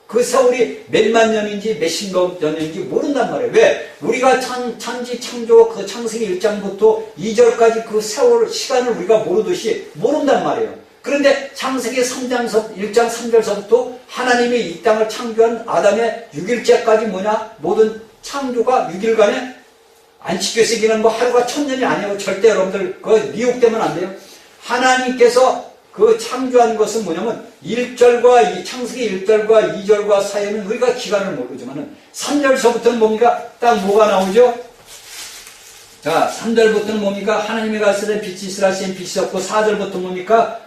그 세월이 몇만 년인지 몇십몇 년인지 모른단 말이에요. 왜? 우리가 천지 창조 그 창세기 1장부터 2절까지 그 세월 시간을 우리가 모르듯이 모른단 말이에요. 그런데 창세기 1장 3절서부터 하나님이 이 땅을 창조한 아담의 6일째까지 뭐냐? 모든 창조가 6일간에 안식교식이는 뭐 하루가 1000년이 아니에요. 절대 여러분들 그거 미혹되면 안 돼요. 하나님께서 그 창조한 것은 뭐냐면 1절과 이 창세기 1절과 2절과 사이에는 우리가 기간을 모르지만은 3절서부터는 뭡니까? 딱 뭐가 나오죠? 자, 3절부터는 뭡니까? 하나님이 가시되 빛이 있으라 하시니 빛이 없고 4절부터 뭡니까?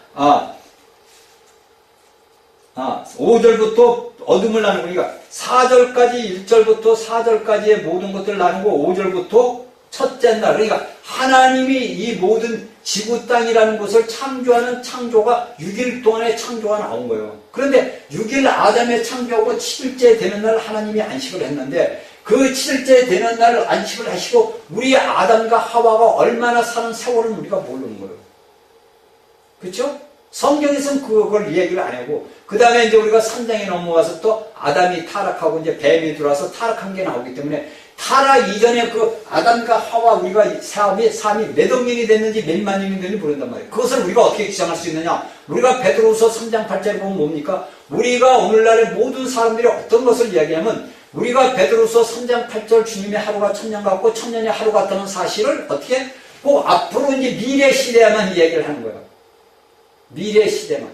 5절부터 어둠을 나누고, 그러니까 4절까지 1절부터 4절까지의 모든 것들을 나누고 5절부터 첫째 날, 그러니까 하나님이 이 모든 지구 땅이라는 것을 창조하는 창조가 6일 동안의 창조가 나온 거예요. 그런데 6일 아담의 창조하고 7일째 되는 날 하나님이 안식을 했는데 그 7일째 되는 날 안식을 하시고 우리 아담과 하와가 얼마나 사는 세월은 우리가 모르는 거예요. 그렇죠? 성경에서는 그걸 이야기를 안 하고, 그 다음에 이제 우리가 3장에 넘어와서 또 아담이 타락하고 이제 뱀이 들어와서 타락한 게 나오기 때문에 타락 이전에 그 아담과 하와 우리가 삶이 몇 억 년이 됐는지 몇만 년이 됐는지 모른단 말이에요. 그것을 우리가 어떻게 주장할 수 있느냐? 우리가 베드로후서 3장 8절에 보면 뭡니까? 우리가 오늘날의 모든 사람들이 어떤 것을 이야기하면 우리가 베드로후서 3장 8절 주님의 하루가 1000년 같고 1000년이 하루 같다는 사실을 어떻게 꼭 앞으로 이제 미래 시대에만 이야기를 하는 거예요. 미래 시대만.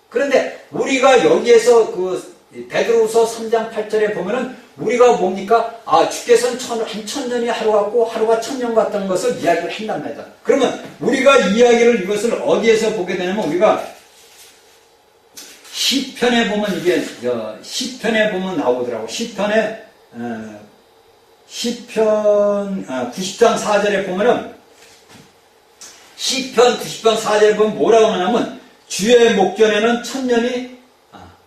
그런데 우리가 여기에서 그 베드로후서 3장 8절에 보면은 우리가 뭡니까? 주께서는 한 1000년이 하루 같고 하루가 1000년 같다는 것을 이야기를 한단 말이다. 그러면 우리가 이야기를 이것을 어디에서 보게 되냐면 우리가 시편에 보면 이게 시편에 보면 나오더라고. 시편 90장 4절에 보면은 시편 90장 4절에 보면 뭐라고 하냐면 주의 목전에는 1000년이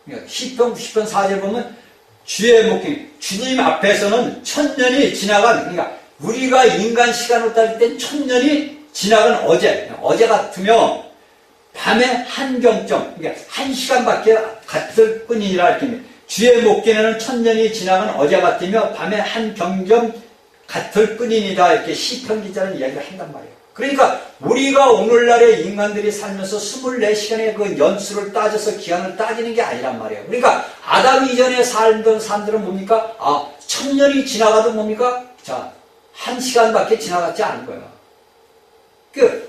그러니까 시편 90편 4절에 보면 주의 목전 주님 앞에서는 1000년이 지나간, 그러니까 우리가 인간 시간으로 따질 땐 1000년이 지나간 어제 같으며 밤에 한 경점, 그러니까 1시간밖에 같을 뿐이니라 이렇게. 주의 목전에는 1000년이 지나간 어제 같으며 밤에 한 경점 같을 뿐이니라 이렇게 시편 기자는 이야기를 한단 말이에요. 그러니까 우리가 오늘날의 인간들이 살면서 24시간의 그 연수를 따져서 기한을 따지는 게 아니란 말이에요. 그러니까 아담 이전에 살던 사람들은 뭡니까? 1000년이 지나가도 뭡니까? 자, 1시간밖에 지나갔지 않은 거예요.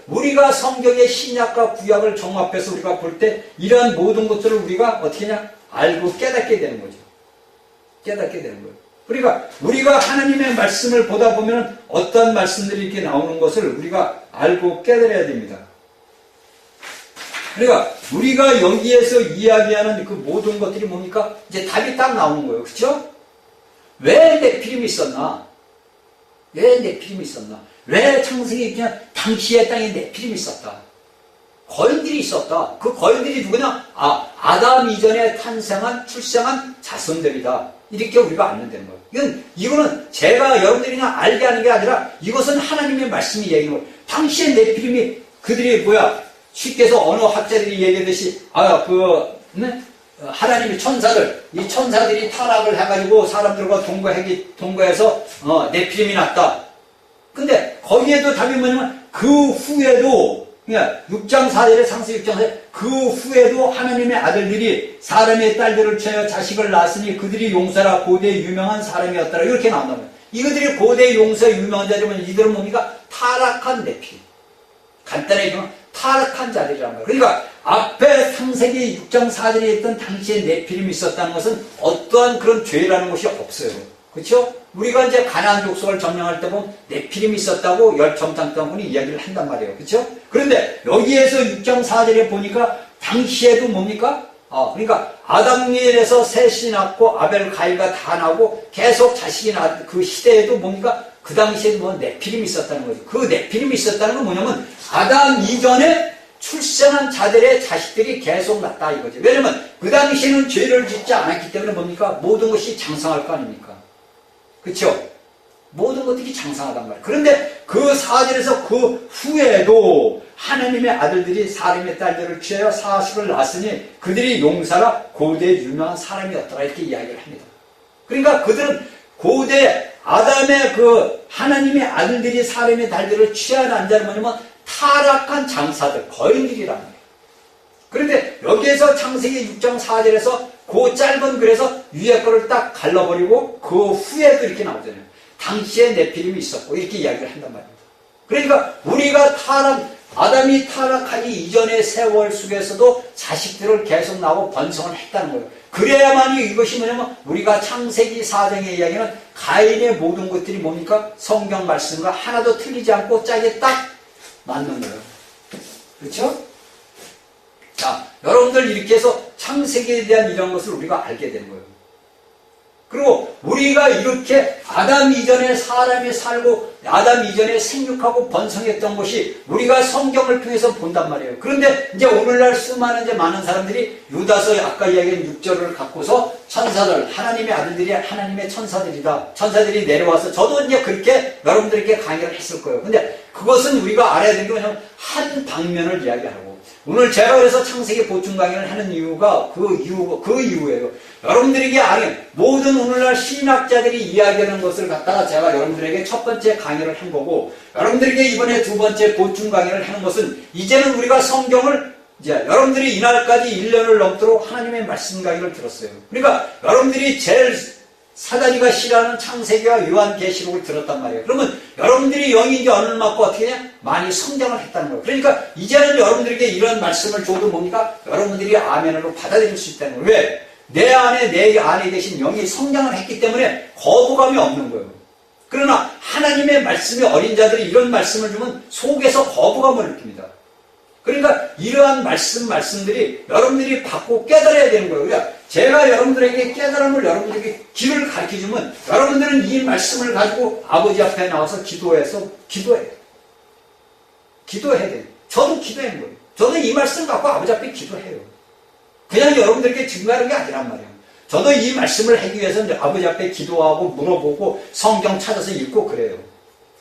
우리가 성경의 신약과 구약을 종합해서 우리가 볼 때 이러한 모든 것들을 우리가 어떻게 하냐? 알고 깨닫게 되는 거죠. 깨닫게 되는 거예요. 그러니까 우리가 하나님의 말씀을 보다 보면 어떤 말씀들이 이렇게 나오는 것을 우리가 알고 깨달아야 됩니다. 그러니까 우리가 여기에서 이야기하는 그 모든 것들이 뭡니까? 이제 답이 딱 나오는 거예요. 그렇죠? 왜 네피림이 있었나? 왜 네피림이 있었나? 왜 창세기 그냥 당시의 땅에 네피림이 있었다? 거인들이 있었다. 그 거인들이 누구냐? 아담 이전에 출생한 자손들이다. 이렇게 우리가 알면 되는 거예요. 이거는 제가 여러분들이 그냥 알게 하는 게 아니라 이것은 하나님의 말씀이 얘기하는 거예요. 당시의 네피림이 그들이 쉽게 해서 어느 학자들이 얘기하듯이 하나님의 천사들, 이 천사들이 타락을 해가지고 사람들과 동거해서 네피림이 났다. 근데 거기에도 답이 뭐냐면 그 후에도 6장 4절에 창세기 6장 4절 그 후에도 하나님의 아들들이 사람의 딸들을 취하여 자식을 낳았으니 그들이 용사라 고대의 유명한 사람이었더라. 이렇게 나온단 말이에요. 이들이 고대의 용사의 유명한 자들이면 이들은 뭡니까? 타락한 네피림. 간단하게 얘기하면 타락한 자들이란 말이에요. 그러니까 앞에 창세기 6장 4절에 있던 당시에 네피림이 있었다는 것은 어떠한 그런 죄라는 것이 없어요. 그렇죠? 우리가 이제 가나안 족속을 점령할 때 보면 네피림이 있었다고 열정탐꾼이 이야기를 한단 말이에요. 그렇죠? 그런데 여기에서 6장 4절에 보니까 당시에도 뭡니까? 그러니까 아담에서 셋이 낳고 아벨 가인과 다 나오고 계속 자식이 낳은 그 시대에도 뭡니까? 그 당시에도 네피림이 있었다는 거죠. 그 네피림이 있었다는 건 뭐냐면 아담 이전에 출생한 자들의 자식들이 계속 낳다 이거죠. 왜냐면 그 당시에는 죄를 짓지 않았기 때문에 뭡니까? 모든 것이 장성할 거 아닙니까? 그렇죠? 모든 것들이 장성하단 말이에요. 그런데 그 4절에서 그 후에도 하나님의 아들들이 사람의 딸들을 취하여 사식을 낳았으니 그들이 용사라 고대의 유명한 사람이었더라 이렇게 이야기를 합니다. 그러니까 그들은 고대 아담의 하나님의 아들들이 사람의 딸들을 취한 안자는 뭐냐면 타락한 장사들, 거인들이란 말이에요. 그런데 여기에서 창세기 6장 4절에서 그 짧은 글에서 위에 거를 딱 갈라버리고 그 후에도 이렇게 나오잖아요. 당시에 네피림이 있었고 이렇게 이야기를 한단 말입니다. 그러니까 우리가 아담이 타락하기 이전의 세월 속에서도 자식들을 계속 나오고 번성을 했다는 거예요. 그래야만이 이것이 뭐냐면 우리가 창세기 4장의 이야기는 가인의 모든 것들이 뭡니까? 성경 말씀과 하나도 틀리지 않고 짝에 딱 맞는 거예요. 그렇죠? 자, 여러분들 이렇게 해서 창세기에 대한 이런 것을 우리가 알게 되는 거예요. 그리고 우리가 이렇게 아담 이전에 사람이 살고 아담 이전에 생육하고 번성했던 것이 우리가 성경을 통해서 본단 말이에요. 그런데 이제 오늘날 수많은 많은 사람들이 유다서 아까 이야기한 6절을 갖고서 천사들, 하나님의 아들들이 하나님의 천사들이다. 천사들이 내려와서 저도 이제 그렇게 여러분들에게 강의를 했을 거예요. 근데 그것은 우리가 알아야 되는 게 뭐냐면 한 방면을 이야기하고 오늘 제가 그래서 창세기 보충 강의를 하는 이유가 그 이유예요. 여러분들에게 모든 오늘날 신학자들이 이야기하는 것을 갖다가 제가 여러분들에게 첫 번째 강의를 한 거고 여러분들에게 이번에 두 번째 보충 강의를 하는 것은 이제는 우리가 성경을 여러분들이 이날까지 1년을 넘도록 하나님의 말씀 강의를 들었어요. 그러니까 여러분들이 제일 사단이가 싫어하는 창세기와 요한계시록을 들었단 말이에요. 그러면 여러분들이 영이 언을 맞고 어떻게 해? 많이 성장을 했다는 거예요. 그러니까 이제는 여러분들에게 이런 말씀을 줘도 뭡니까? 여러분들이 아멘으로 받아들일 수 있다는 거예요. 왜? 내 안에 계신 영이 성장을 했기 때문에 거부감이 없는 거예요. 그러나 하나님의 말씀이 어린 자들이 이런 말씀을 주면 속에서 거부감을 느낍니다. 그러니까 이러한 말씀들이 여러분들이 받고 깨달아야 되는 거예요. 그러니까 제가 여러분들에게 깨달음을 여러분들에게 길을 가르쳐주면 여러분들은 이 말씀을 가지고 아버지 앞에 나와서 기도해야 돼요. 저도 기도하는 거예요. 저도 이 말씀 갖고 아버지 앞에 기도해요. 그냥 여러분들에게 증거하는 게 아니란 말이에요. 저도 이 말씀을 하기 위해서 이제 아버지 앞에 기도하고 물어보고 성경 찾아서 읽고 그래요.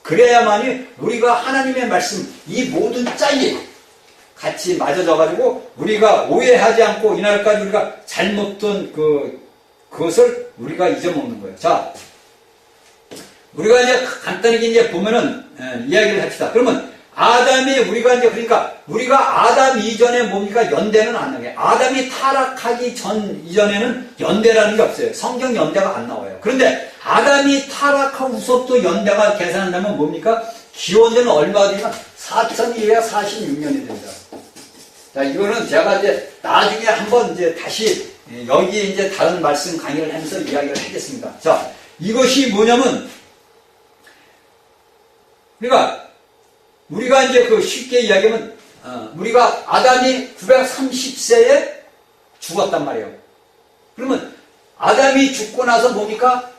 그래야만이 우리가 하나님의 말씀, 이 모든 짝이 같이 맞아져가지고 우리가 오해하지 않고 이날까지 우리가 잘못된 그것을 우리가 잊어먹는 거예요. 자, 우리가 이제 간단하게 보면은 이야기를 합시다. 그러면 아담이 우리가 이제 그러니까 우리가 아담 이전에 뭡니까? 연대는 안 나게. 아담이 타락하기 전 이전에는 연대라는 게 없어요. 성경 연대가 안 나와요. 그런데 아담이 타락한 후부터 연대가 계산한다면 뭡니까? 기원전 얼마 되면 4246년이 됩니다. 자, 이거는 제가 이제 나중에 한번 이제 다시 여기에 이제 다른 말씀 강의를 하면서 이야기를 하겠습니다. 자, 이것이 뭐냐면, 그러니까, 우리가 이제 그 쉽게 이야기하면, 우리가 아담이 930세에 죽었단 말이에요. 그러면, 아담이 죽고 나서 뭡니까?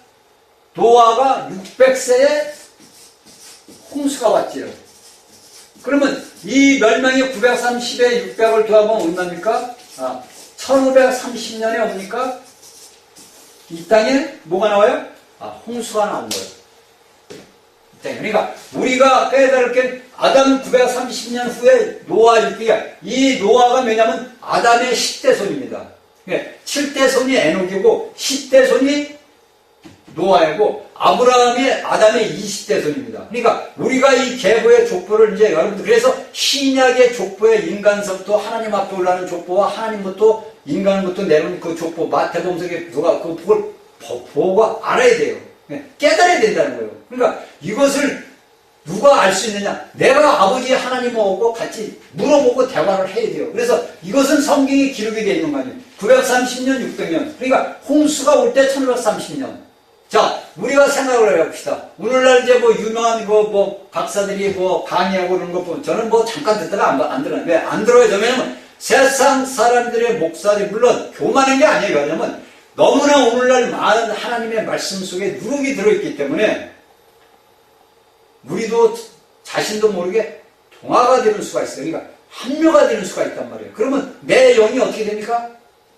노아가 600세에 홍수가 왔지요. 그러면 이 멸망이 930에 600을 더하면 얼마입니까? 1530년에 뭡니까? 이 땅에 뭐가 나와요? 홍수가 나온 거예요. 이 땅에. 그러니까 우리가 깨달을 게 아담 930년 후에 노아 600이야. 이 노아가 뭐냐면 아담의 10대 손입니다. 7대 손이 에녹이고 10대 손이 노아이고 아브라함이 아담의 20대 손입니다. 그러니까 우리가 이 계보의 족보를 이제 여러분들 그래서 신약의 족보의 인간서부터 하나님 앞에 올라가는 족보와 하나님부터 인간부터 내려온 그 족보 마태복음서에 누가 그걸 보고 알아야 돼요. 깨달아야 된다는 거예요. 그러니까 이것을 누가 알 수 있느냐? 내가 아버지 하나님을 오고 같이 물어보고 대화를 해야 돼요. 그래서 이것은 성경에 기록이 되어 있는 거 아니에요. 930년, 600년. 그러니까 홍수가 올 때 1530년. 자, 우리가 생각을 해봅시다. 오늘날 이제 뭐 유명한 뭐 박사들이 뭐 강의하고 그런 거 보면 저는 뭐 잠깐 듣다가 안 들어요. 왜 안 들어요? 왜냐면 세상 사람들의 목사들이 물론 교만한 게 아니에요. 왜냐면 너무나 오늘날 많은 하나님의 말씀 속에 누룩이 들어있기 때문에 우리도 자신도 모르게 동화가 되는 수가 있어요. 그러니까 합류가 되는 수가 있단 말이에요. 그러면 내 영이 어떻게 됩니까?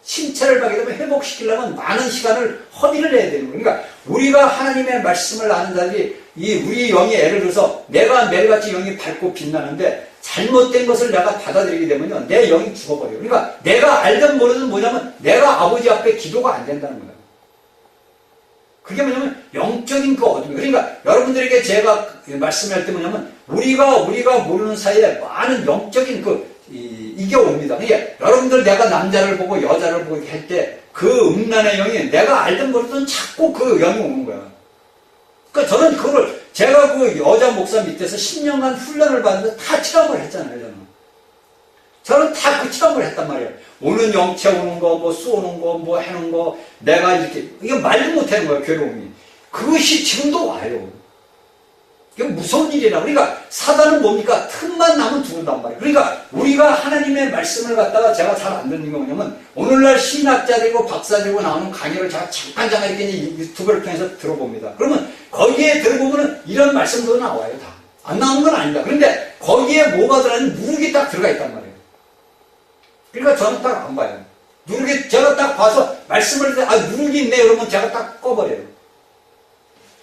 침체를 받게 되면 회복시키려면 많은 시간을 허비를 해야 되는 거예요. 그러니까 우리가 하나님의 말씀을 아는 자들이 우리 영이 예를 들어서 내가 매일같이 영이 밝고 빛나는데 잘못된 것을 내가 받아들이게 되면요 내 영이 죽어버려요. 그러니까 내가 알든 모르든 뭐냐면 내가 아버지 앞에 기도가 안 된다는 거예요. 그게 뭐냐면 영적인 그 어둠이에요. 그러니까 여러분들에게 제가 말씀할 때 뭐냐면 우리가 모르는 사이에 많은 영적인 이게 옵니다. 그러니까 여러분들 내가 남자를 보고 여자를 보고 할 때 그 음란의 영이 내가 알든 모르든 자꾸 그 영이 오는 거야. 그러니까 저는 그걸 제가 그 여자 목사 밑에서 10년간 훈련을 받는데 다 체험을 했잖아요. 저는 다 그 체험을 했단 말이에요. 오는 영체 오는 거, 뭐 쏘는 거, 뭐 해는 거, 내가 이렇게 이게 말도 못하는 거예요. 괴로움이. 그것이 지금도 와요. 이게 무서운 일이라. 그러니까 사단은 뭡니까? 틈만 나면 죽는단 말이에요. 그러니까 우리가 하나님의 말씀을 갖다가 제가 잘 안 듣는 게 뭐냐면 오늘날 신학자들이고 박사들이고 나오는 강의를 제가 잠깐 이렇게 유튜브를 통해서 들어봅니다. 그러면 거기에 들어보면 이런 말씀도 나와요. 다. 안 나오는 건 아닙니다. 그런데 거기에 뭐가 들어가는 누룩이 딱 들어가 있단 말이에요. 그러니까 저는 딱 안 봐요. 누룩이 제가 딱 봐서 말씀을 누룩이 있네 그러면 제가 딱 꺼버려요.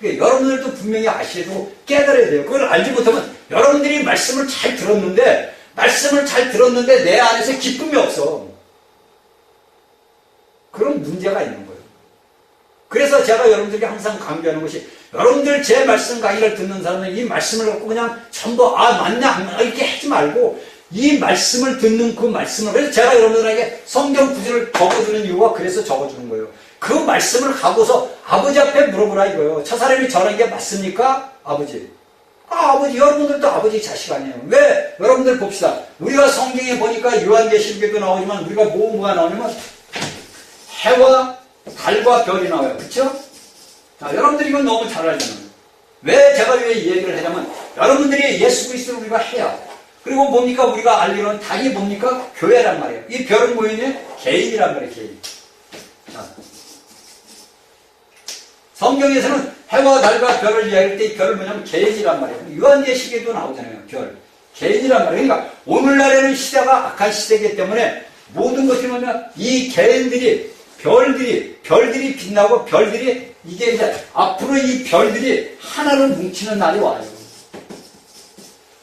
여러분들도 분명히 아시고 깨달아야 돼요. 그걸 알지 못하면 여러분들이 말씀을 잘 들었는데 내 안에서 기쁨이 없어. 그런 문제가 있는 거예요. 그래서 제가 여러분들에게 항상 강조하는 것이 여러분들 제 말씀 강의를 듣는 사람은 이 말씀을 갖고 그냥 전부 맞냐 안 맞냐 이렇게 하지 말고 이 말씀을 듣는 그 말씀을 그래서 제가 여러분들에게 성경 구절을 적어주는 이유가 그래서 적어주는 거예요. 그 말씀을 가고서 아버지 앞에 물어보라 이거예요. 저 사람이 저런 게 맞습니까? 아버지. 아버지, 여러분들도 아버지 자식 아니에요. 왜? 여러분들 봅시다. 우리가 성경에 보니까 요한계시록에도 나오지만 우리가 뭐가 나오냐면 해와 달과 별이 나와요. 그렇죠? 자, 여러분들이 이건 너무 잘 알잖아요. 왜 제가 왜 이 얘기를 하냐면 여러분들이 예수 그리스도를 우리가 해야 그리고 뭡니까? 우리가 알기로는 달이 뭡니까? 교회란 말이에요. 이 별은 뭐였냐? 개인이란 말이에요. 개인. 자. 성경에서는 해와 달과 별을 이야기할 때 이 별을 뭐냐면 개인이란 말이에요. 요한계시록에도 나오잖아요. 별. 개인이란 말이에요. 그러니까 오늘날에는 시대가 악한 시대이기 때문에 모든 것이 뭐냐면 이 개인들이 별들이 빛나고 별들이 이게 이제 앞으로 이 별들이 하나로 뭉치는 날이 와요.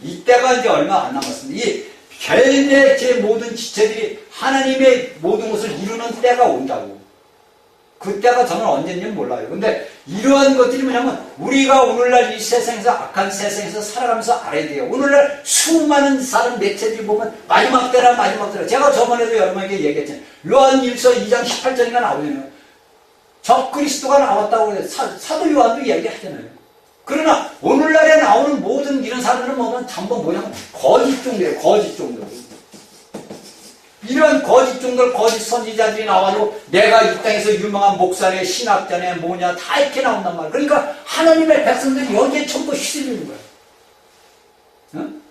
이때가 이제 얼마 안 남았습니다. 이 개인의 제 모든 지체들이 하나님의 모든 것을 이루는 때가 온다고. 그때가 저는 언제인지 몰라요. 근데 이러한 것들이 뭐냐면 우리가 오늘날 이 세상에서 악한 세상에서 살아가면서 알아야 돼요. 오늘날 수많은 사람 매체들이 보면 마지막 때라 마지막 때라. 제가 저번에도 여러분에게 얘기했잖아요. 요한일서 2장 18절인가 나오잖아요. 적그리스도가 나왔다고 해요. 사도 요한도 이야기하잖아요. 그러나 오늘날에 나오는 모든 이런 사람들은 보면 전부 뭐냐면 거짓 종들이에요. 거짓 종들. 이런 거짓 종들, 거짓 선지자들이 나와서 내가 이 땅에서 유명한 목사네, 신학자네, 뭐냐 다 이렇게 나온단 말이에요. 그러니까 하나님의 백성들이 여기에 전부 휘둘리는 거예요. 응?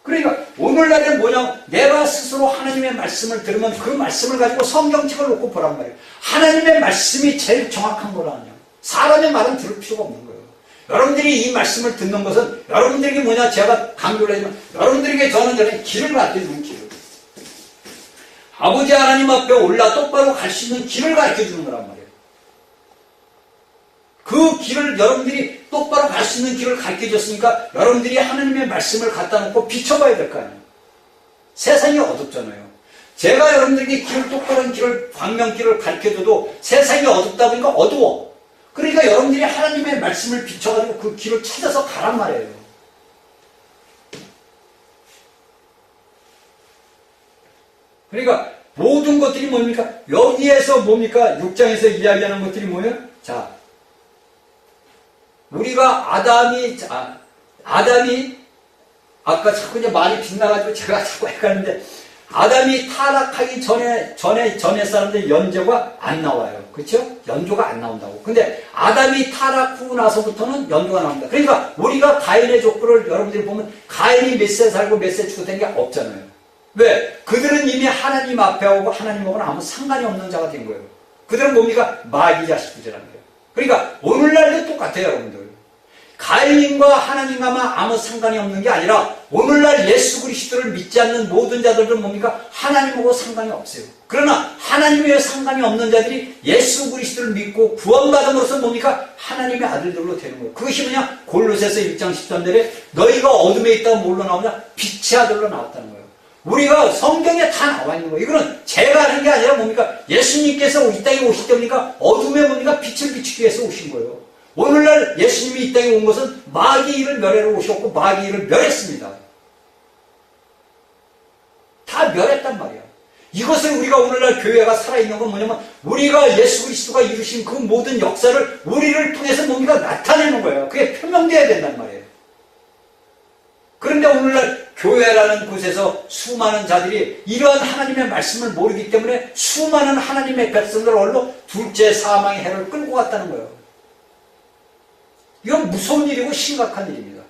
그러니까 오늘날에 뭐냐, 내가 스스로 하나님의 말씀을 들으면 그 말씀을 가지고 성경책을 놓고 보란 말이에요. 하나님의 말씀이 제일 정확한 거라뇨. 사람의 말은 들을 필요가 없는 거예요. 여러분들이 이 말씀을 듣는 것은 여러분들에게 뭐냐, 제가 강조를 하지만 여러분들에게 저는 길을 가르쳐주는 길을, 아버지 하나님 앞에 올라 똑바로 갈 수 있는 길을 가르쳐주는 거란 말이에요. 그 길을 여러분들이 똑바로 갈 수 있는 길을 가르쳐줬으니까 여러분들이 하나님의 말씀을 갖다 놓고 비춰봐야 될 거 아니에요. 세상이 어둡잖아요. 제가 여러분들에게 길을, 똑바른 길을, 광명길을 가르쳐줘도 세상이 어둡다 보니까 어두워. 그러니까 여러분들이 하나님의 말씀을 비춰가지고 그 길을 찾아서 가란 말이에요. 그러니까 모든 것들이 뭡니까? 여기에서 뭡니까? 6장에서 이야기하는 것들이 뭐예요? 자, 우리가 아담이 아까 자꾸 이제 말이 빗나가지고 제가 자꾸 헷갈리는데, 아담이 타락하기 전에 사람들 연조가 안 나와요. 그렇죠? 연조가 안 나온다고. 근데 아담이 타락 후 나서부터는 연조가 나온다. 그러니까 우리가 가인의 족보를 여러분들이 보면 가인이 몇 세 살고 몇 세 죽었다는 게 없잖아요. 왜? 그들은 이미 하나님 앞에 오고 하나님하고는 아무 상관이 없는 자가 된 거예요. 그들은 뭡니까? 마귀 자식들이라는 거예요. 그러니까 오늘날도 똑같아요, 여러분들. 가인과 하나님과만 아무 상관이 없는 게 아니라 오늘날 예수 그리스도를 믿지 않는 모든 자들은 뭡니까? 하나님하고 상관이 없어요. 그러나 하나님과 상관이 없는 자들이 예수 그리스도를 믿고 구원받음으로써 뭡니까? 하나님의 아들들로 되는 거예요. 그것이 뭐냐? 골로새서 1장 13절에 너희가 어둠에 있다가 뭘로 나오냐? 빛의 아들로 나왔다는 거예요. 우리가 성경에 다 나와 있는 거예요. 이거는 제가 하는 게 아니라 뭡니까? 예수님께서 이 땅에 오실 때 뭡니까? 어둠에 뭡니까? 빛을 비추기 위해서 오신 거예요. 오늘날 예수님이 이 땅에 온 것은 마귀를 멸하러 오셨고 마귀를 멸했습니다. 다 멸했단 말이야. 이것을 우리가 오늘날 교회가 살아있는 건 뭐냐면 우리가 예수 그리스도가 이루신 그 모든 역사를 우리를 통해서 뭡니까? 나타내는 거예요. 그게 표명되어야 된단 말이에요. 그런데 오늘날 교회라는 곳에서 수많은 자들이 이러한 하나님의 말씀을 모르기 때문에 수많은 하나님의 백성들 얼로 둘째 사망의 해를 끌고 갔다는 거예요. 이건 무서운 일이고 심각한 일입니다.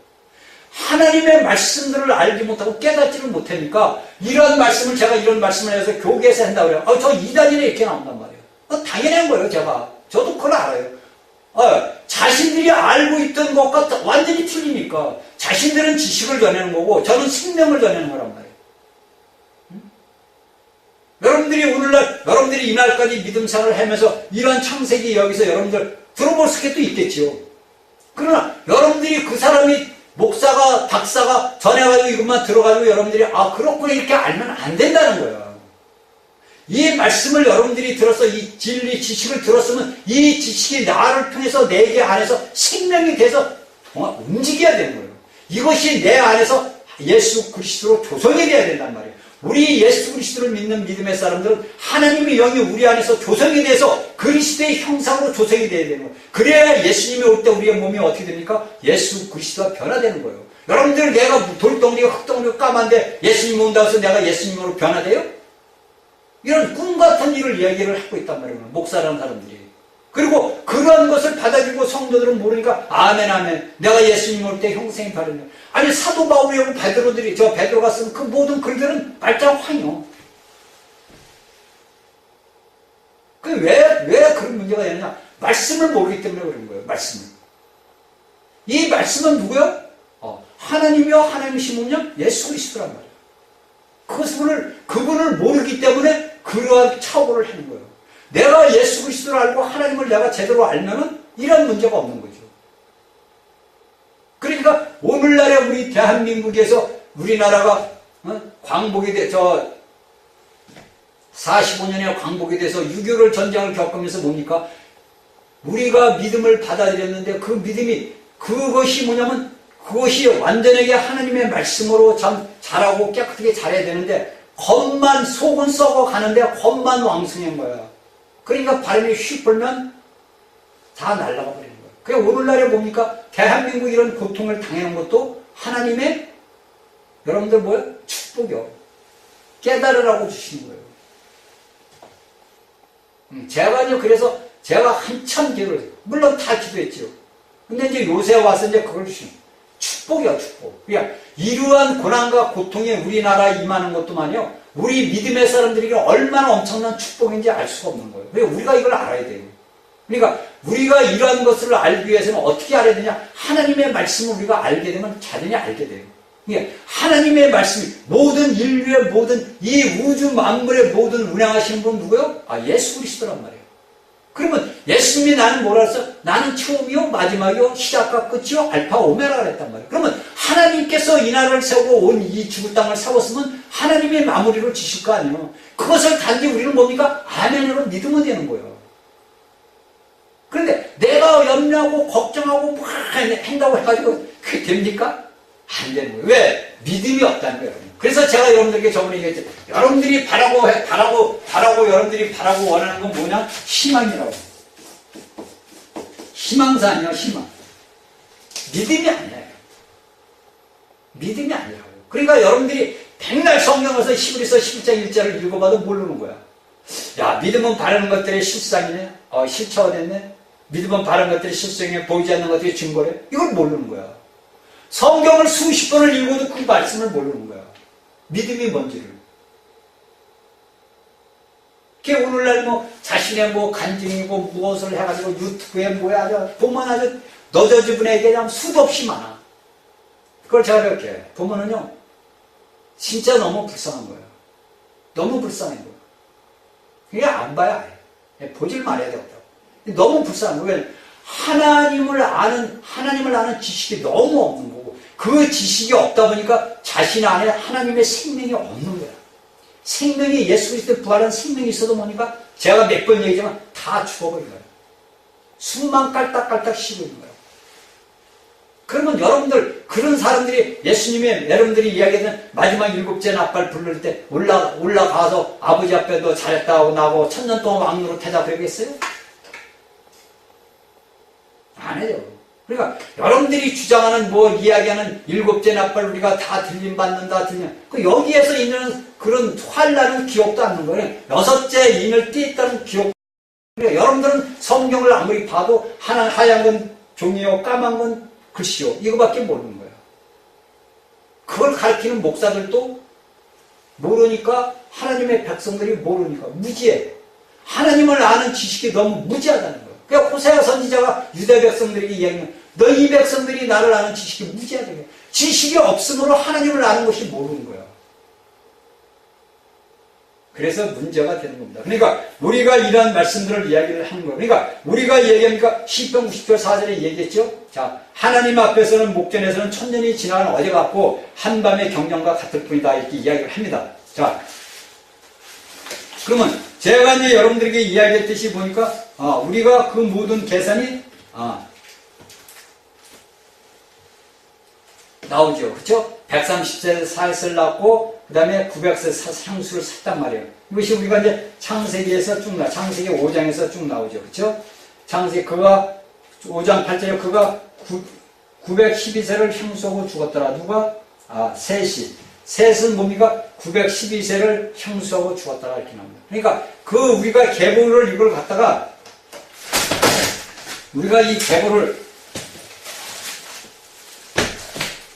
하나님의 말씀들을 알지 못하고 깨닫지를 못하니까 이런 말씀을, 제가 이런 말씀을 해서 교계에서 한다고 그래요. 저 이단이네 이렇게 나온단 말이에요. 당연한 거예요, 제가. 저도 그걸 알아요. 자신들이 알고 있던 것과 완전히 틀리니까 자신들은 지식을 전하는 거고 저는 생명을 전하는 거란 말이에요. 여러분들이 오늘날, 여러분들이 이날까지 믿음생활을 하면서 이러한 창세기 여기서 여러분들 들어볼 수도 있겠지요. 그러나 여러분들이 그 사람이 목사가, 박사가 전해가지고 이것만 들어가지고 여러분들이 그렇구나 이렇게 알면 안 된다는 거예요. 이 말씀을 여러분들이 들어서 이 진리 지식을 들었으면 이 지식이 나를 통해서 내게 안에서 생명이 돼서 움직여야 되는 거예요. 이것이 내 안에서 예수 그리스도로 조성이 돼야 된단 말이에요. 우리 예수 그리스도를 믿는 믿음의 사람들은 하나님의 영이 우리 안에서 조성이 돼서 그리스도의 형상으로 조성이 돼야 되는 거예요. 그래야 예수님이 올 때 우리의 몸이 어떻게 됩니까? 예수 그리스도가 변화되는 거예요. 여러분들, 내가 돌덩이가 흙덩이가 까만데 예수님 온다고 해서 내가 예수님으로 변화돼요? 이런 꿈 같은 일을 이야기를 하고 있단 말이에요, 목사라는 사람들이. 그리고 그런 것을 받아들이고 성도들은 모르니까 아멘 아멘, 내가 예수님 올 때 형생이 바르네. 아니 사도 바울이하고 베드로들이, 베드로가 쓴 그 모든 글들은 말짱황이요. 왜 그런 문제가 되느냐? 말씀을 모르기 때문에 그런 거예요. 말씀을. 이 말씀은 누구요? 하나님이요, 하나님이신 분이요, 예수 그리스도란 말이에요. 그분을 모르기 때문에 그러한 착오를 하는 거예요. 내가 예수 그리스도를 알고 하나님을 내가 제대로 알면은 이런 문제가 없는 거죠. 그러니까 오늘날에 우리 대한민국에서 우리나라가 광복이 45년의 광복이 돼서 6.25를 전쟁을 겪으면서 뭡니까? 우리가 믿음을 받아들였는데 그 믿음이 그것이 뭐냐면 그것이 완전하게 하나님의 말씀으로 참 잘하고 깨끗하게 잘해야 되는데 겉만 속은 썩어가는데 겉만 왕성한 거야. 그러니까 바람이 휙 불면 다 날아가 버리는 거야. 그냥 오늘날에 뭡니까? 대한민국 이런 고통을 당하는 것도 하나님의 여러분들 뭐야? 축복이요. 깨달으라고 주시는 거예요. 제가요, 그래서 제가 한참 기도를, 물론 다 기도했지요. 근데 이제 요새 와서 이제 그걸 주시는 거예요. 축복이야, 축복. 그러니까 이러한 고난과 고통이 우리나라에 임하는 것도만요, 우리 믿음의 사람들에게 얼마나 엄청난 축복인지 알 수가 없는 거예요. 그러니까 우리가 이걸 알아야 돼요. 그러니까 우리가 이러한 것을 알기 위해서는 어떻게 알아야 되냐? 하나님의 말씀을 우리가 알게 되면 자연히 알게 돼요. 그러니까 하나님의 말씀이 모든 인류의 모든 이 우주 만물의 모든 운행하시는 분 누구요? 예수 그리스도란 말이에요. 그러면 예수님이 나는 뭐라 했어? 나는 처음이요 마지막이요 시작과 끝이요 알파 오메라라 했단 말이에요. 그러면 하나님께서 이 나라를 세우고 온 이 지구 땅을 세웠으면 하나님의 마무리를 지실 거 아니에요. 그것을 단지 우리는 뭡니까? 아멘으로 믿으면 되는 거예요. 그런데 내가 염려하고 걱정하고 뭐 한다고 해가지고 그게 됩니까? 안 되는 거예요. 왜? 믿음이 없다는 거예요. 그래서 제가 여러분들에게 저번에 얘기했죠. 여러분들이 바라고 여러분들이 바라고 원하는 건 뭐냐? 희망이라고. 희망사아니에요, 희망. 믿음이 아니에요. 믿음이 아니라고. 그러니까 여러분들이 백날 성경에서 히브리서 11장 1절을 읽어봐도 모르는 거야. 야, 믿음은 바라는 것들의 실상이네? 실체화 됐네? 믿음은 바라는 것들의 실상이네? 보이지 않는 것들의 증거래? 이걸 모르는 거야. 성경을 수십 번을 읽어도 그 말씀을 모르는 거야. 믿음이 뭔지를. 그게 오늘날 자신의 간증이고 무엇을 해가지고 유튜브에 보면 아주 너저지 분에게 그냥 수도 없이 많아. 그걸 제가 이렇게 보면은요, 진짜 너무 불쌍한 거예요. 너무 불쌍한 거예요. 그게 안 봐야 해. 보질 말아야 되겠다고. 너무 불쌍한 거예요. 하나님을 아는 지식이 너무 없는 거고, 그 지식이 없다 보니까 자신 안에 하나님의 생명이 없는 거야. 생명이 예수 그리스도의 부활한 생명이 있어도 뭐니까 제가 몇 번 얘기하지만 다 죽어버린 거예요. 숨만 깔딱깔딱 쉬고 있는 거예요. 그러면 여러분들, 그런 사람들이 여러분들이 이야기하는 마지막 7째 나팔 부를 때 올라가서 아버지 앞에 너 잘했다 하고 나하고 1000년 동안 왕노로 태다 그러겠어요? 안 해요. 그러니까 여러분들이 주장하는 이야기하는 7째 나팔 우리가 다 들림받는다 여기에서 있는 그런 환란은 기억도 않는 거예요. 6째 인을 띄었다는 기억. 그러니까 여러분들은 성경을 아무리 봐도 하얀 건 종이요 까만 건 글씨요 이거밖에 모르는 거예요. 그걸 가르치는 목사들도 모르니까, 하나님의 백성들이 모르니까 무지해. 하나님을 아는 지식이 너무 무지하다는 거예요. 그러니까 호세아 선지자가 유대 백성들에게 이야기하면 너희 백성들이 나를 아는 지식이 무지하다는 거예요. 지식이 없으므로 하나님을 아는 것이 모르는 거예요. 그래서 문제가 되는 겁니다. 그러니까 우리가 이러한 말씀들을 이야기를 하는 거예요. 그러니까 우리가 얘기하니까 시편 90편 4절에 얘기했죠. 자, 하나님 앞에서는 목전에서는 1000년이 지나간 어제 같고 한밤의 경전과 같을 뿐이다 이렇게 이야기를 합니다. 자, 그러면 제가 이제 여러분들에게 이야기했듯이 보니까 우리가 그 모든 계산이 나오죠. 그렇죠? 130세 살 낳고 그 다음에 900세 향수를 샀단 말이에요. 이것이 우리가 이제 창세기에서 쭉 창세기 5장에서 쭉 나오죠. 그렇죠? 창세기 그가 5장 8절에 그가 912세를 향수하고 죽었더라. 누가? 셋이. 셋은 뭡니까? 912세를 향수하고 죽었더라 이렇게 나옵니다. 그러니까 우리가 계보를 이걸 갖다가 우리가 이 계보를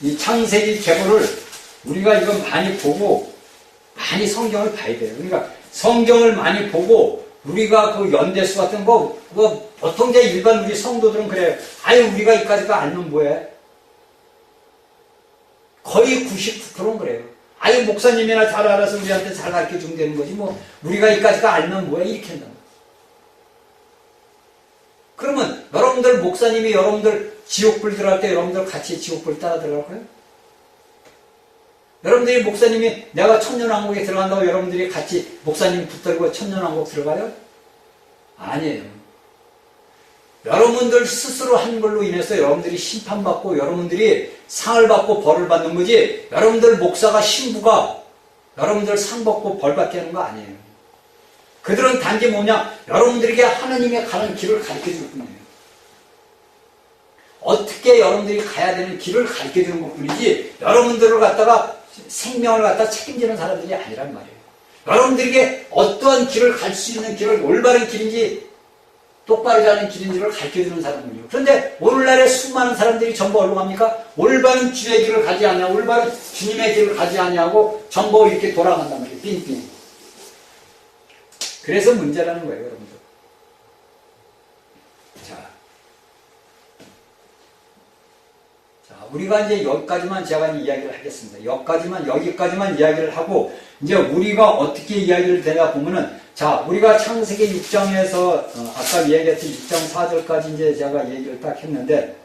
이 창세기 계보를 우리가 이거 많이 보고 많이 성경을 봐야 돼요. 그러니까 성경을 많이 보고 우리가 그 연대수 같은 거 그거 보통 이제 일반 우리 성도들은 그래요. 우리가 이까지가 알면 뭐해? 거의 99%는 그래요. 목사님이나 잘 알아서 우리한테 잘 가르쳐 주면 되는 거지 우리가 이까지가 알면 뭐해? 이렇게 한다. 그러면 여러분들 목사님이 여러분들 지옥불 들어갈 때 여러분들 같이 지옥불 따라 들어갈 거예요? 여러분들이 목사님이 내가 천년왕국에 들어간다고 여러분들이 같이 목사님 붙들고 천년왕국 들어가요? 아니에요. 여러분들 스스로 한 걸로 인해서 여러분들이 심판받고 여러분들이 상을 받고 벌을 받는 거지, 여러분들 목사가 신부가 여러분들 상 받고 벌 받게 하는 거 아니에요. 그들은 단지 뭐냐, 여러분들에게 하나님의 가는 길을 가르쳐 줄 뿐이에요. 어떻게 여러분들이 가야 되는 길을 가르쳐 주는 것 뿐이지, 여러분들을 갖다가 생명을 갖다 책임지는 사람들이 아니란 말이에요. 여러분들에게 어떠한 길을 갈 수 있는 길을 올바른 길인지 똑바르지 않은 길인지를 가르쳐주는 사람이에요. 그런데 오늘날의 수많은 사람들이 전부 어디로 갑니까? 올바른 주의 길을 가지 않냐, 올바른 주님의 길을 가지 않냐고 전부 이렇게 돌아간단 말이에요. 빙빙. 그래서 문제라는 거예요, 여러분들. 자, 우리가 이제 여기까지만 제가 이야기를 하겠습니다. 여기까지만 이야기를 하고, 이제 우리가 어떻게 이야기를 되냐 보면은, 자, 우리가 창세기 6장에서, 아까 이야기했던 6장 4절까지 이제 제가 얘기를 딱 했는데,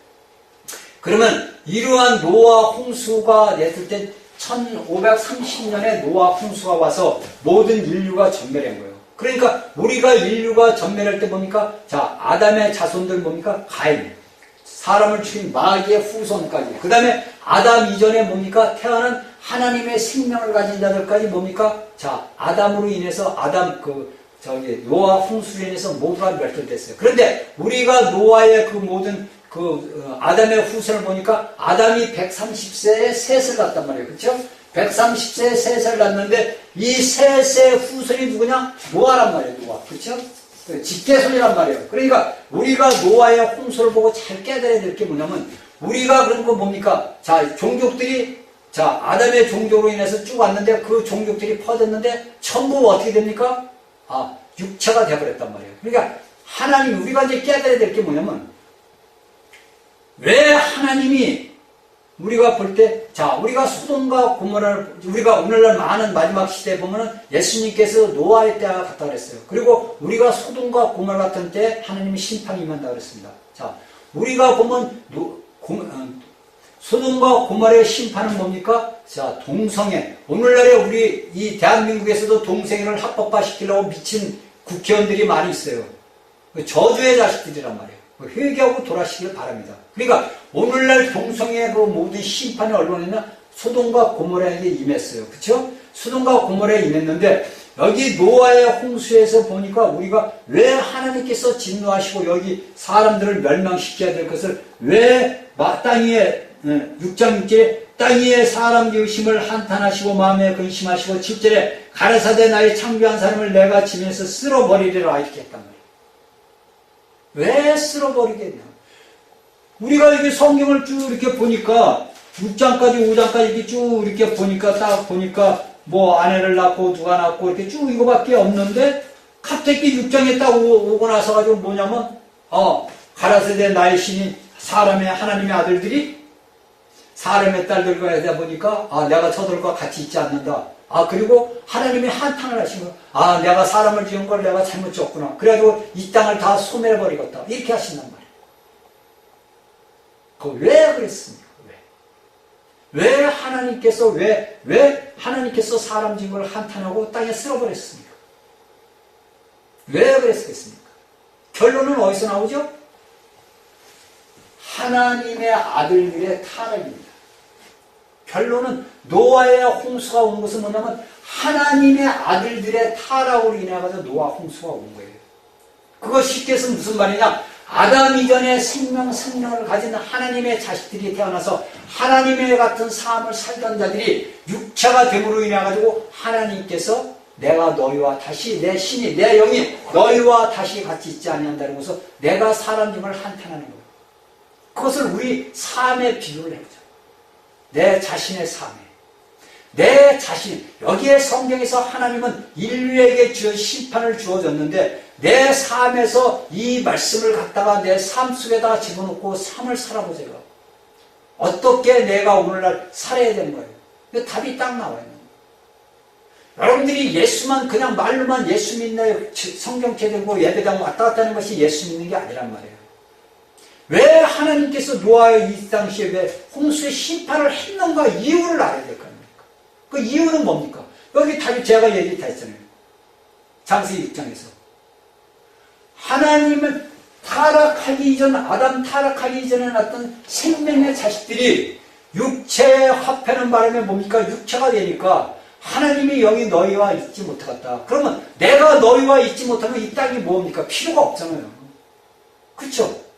그러면 이러한 노아 홍수가 됐을 때 1530년에 노아 홍수가 와서 모든 인류가 전멸한 거예요. 그러니까 우리가 인류가 전멸할 때 뭡니까? 자, 아담의 자손들 뭡니까? 가인. 사람을 죽인 마귀의 후손까지. 그 다음에 아담 이전에 뭡니까? 태어난 하나님의 생명을 가진 자들까지 뭡니까? 자, 아담으로 인해서 노아 홍수로 인해서 모두가 멸절됐어요. 그런데 우리가 노아의 그 모든 아담의 후손을 보니까 아담이 130세에 셋을 낳았단 말이에요. 그렇죠? 130세에 셋을 낳았는데 이 셋의 후손이 누구냐? 노아란 말이에요. 노아. 그렇죠? 직계손이란 말이에요. 그러니까 우리가 노아의 홍수를 보고 잘 깨달아야 될 게 뭐냐면, 우리가 그런 거 뭡니까? 자, 종족들이, 자, 아담의 종족으로 인해서 쭉 왔는데 그 종족들이 퍼졌는데 전부 어떻게 됩니까? 육체가 되어버렸단 말이에요. 그러니까 하나님, 우리가 이제 깨달아야 될 게 뭐냐면, 왜 하나님이 우리가 볼 때, 자, 우리가 소돔과 고모라를, 우리가 오늘날 많은 마지막 시대에 보면은 예수님께서 노아의 때와 같다 그랬어요. 그리고 우리가 소돔과 고모라 같은 때 하나님이 심판이 임한다 그랬습니다. 자, 우리가 보면 소돔과 고모라의 심판은 뭡니까? 자, 동성애. 오늘날에 우리 이 대한민국에서도 동성애를 합법화시키려고 미친 국회의원들이 많이 있어요. 저주의 자식들이란 말이에요. 회개하고 돌아가시길 바랍니다. 그러니까 오늘날 동성애의 그 모든 심판이 어디로 했냐? 소돔과 고모라에게 임했어요. 그렇죠? 소돔과 고모라에 임했는데 여기 노아의 홍수에서 보니까 우리가 왜 하나님께서 진노하시고 여기 사람들을 멸망시켜야 될 것을 왜 땅 위에 6장 6절에 땅 위에 사람 의심을 한탄하시고 마음에 근심하시고 7절에 가라사대 나의 창조한 사람을 내가 지면서 쓸어버리리라 이렇게 했단 말이에요. 왜 쓸어버리겠냐? 우리가 이렇게 성경을 쭉 이렇게 보니까 6장까지 5장까지 이렇게 쭉 이렇게 보니까 딱 보니까 뭐 아내를 낳고 누가 낳고 이렇게 쭉 이거밖에 없는데 갑자기 6장에 딱 오고 나서 가지고 뭐냐면 가라사대 나의 신이 사람의 하나님의 아들들이 사람의 딸들과 하다 보니까 내가 저들과 같이 있지 않는다. 그리고 하나님이 한탄을 하신 거예요. 내가 사람을 지은 걸 내가 잘못 지었구나. 그래가지고 이 땅을 다 소멸해버리겠다. 이렇게 하신단 말이에요. 왜 그랬습니까? 왜 하나님께서 왜 하나님께서 사람 지은 걸 한탄하고 땅에 쓸어버렸습니까? 왜 그랬겠습니까? 결론은 어디서 나오죠? 하나님의 아들들의 타락입니다. 결론은 노아의 홍수가 온 것은 뭐냐면 하나님의 아들들의 타락으로 인해서 노아 홍수가 온 거예요. 그거 쉽게 해서 무슨 말이냐? 아담 이전에 생명을 가진 하나님의 자식들이 태어나서 하나님의 같은 삶을 살던 자들이 육체가 됨으로 인해 가지고 하나님께서 내가 너희와 다시 내 신이 내 영이 너희와 다시 같이 있지 아니한다는 것을 내가 사람 중을 한탄하는 거예요. 그것을 우리 삶에 비유를 해보자. 내 자신의 삶에. 내 자신. 여기에 성경에서 하나님은 인류에게 심판을 주어졌는데 내 삶에서 이 말씀을 갖다가 내 삶 속에다 집어넣고 삶을 살아보세요. 어떻게 내가 오늘날 살아야 되는 거예요. 근데 답이 딱 나와요. 여러분들이 예수만 그냥 말로만 예수 믿네 성경책 들고 예배당 왔다 갔다 하는 것이 예수 믿는 게 아니란 말이에요. 왜 하나님께서 노아의 이 당시에 왜 홍수의 심판을 했는가 이유를 알아야 될 거 아닙니까? 그 이유는 뭡니까? 여기 답이 제가 얘기 다 했잖아요. 창세기 6장에서. 하나님은 타락하기 이전, 아담 타락하기 이전에 났던 생명의 자식들이 육체에 합하는 바람에 뭡니까? 육체가 되니까 하나님의 영이 너희와 있지 못하겠다. 그러면 내가 너희와 있지 못하면 이 땅이 뭡니까? 필요가 없잖아요. 그렇죠?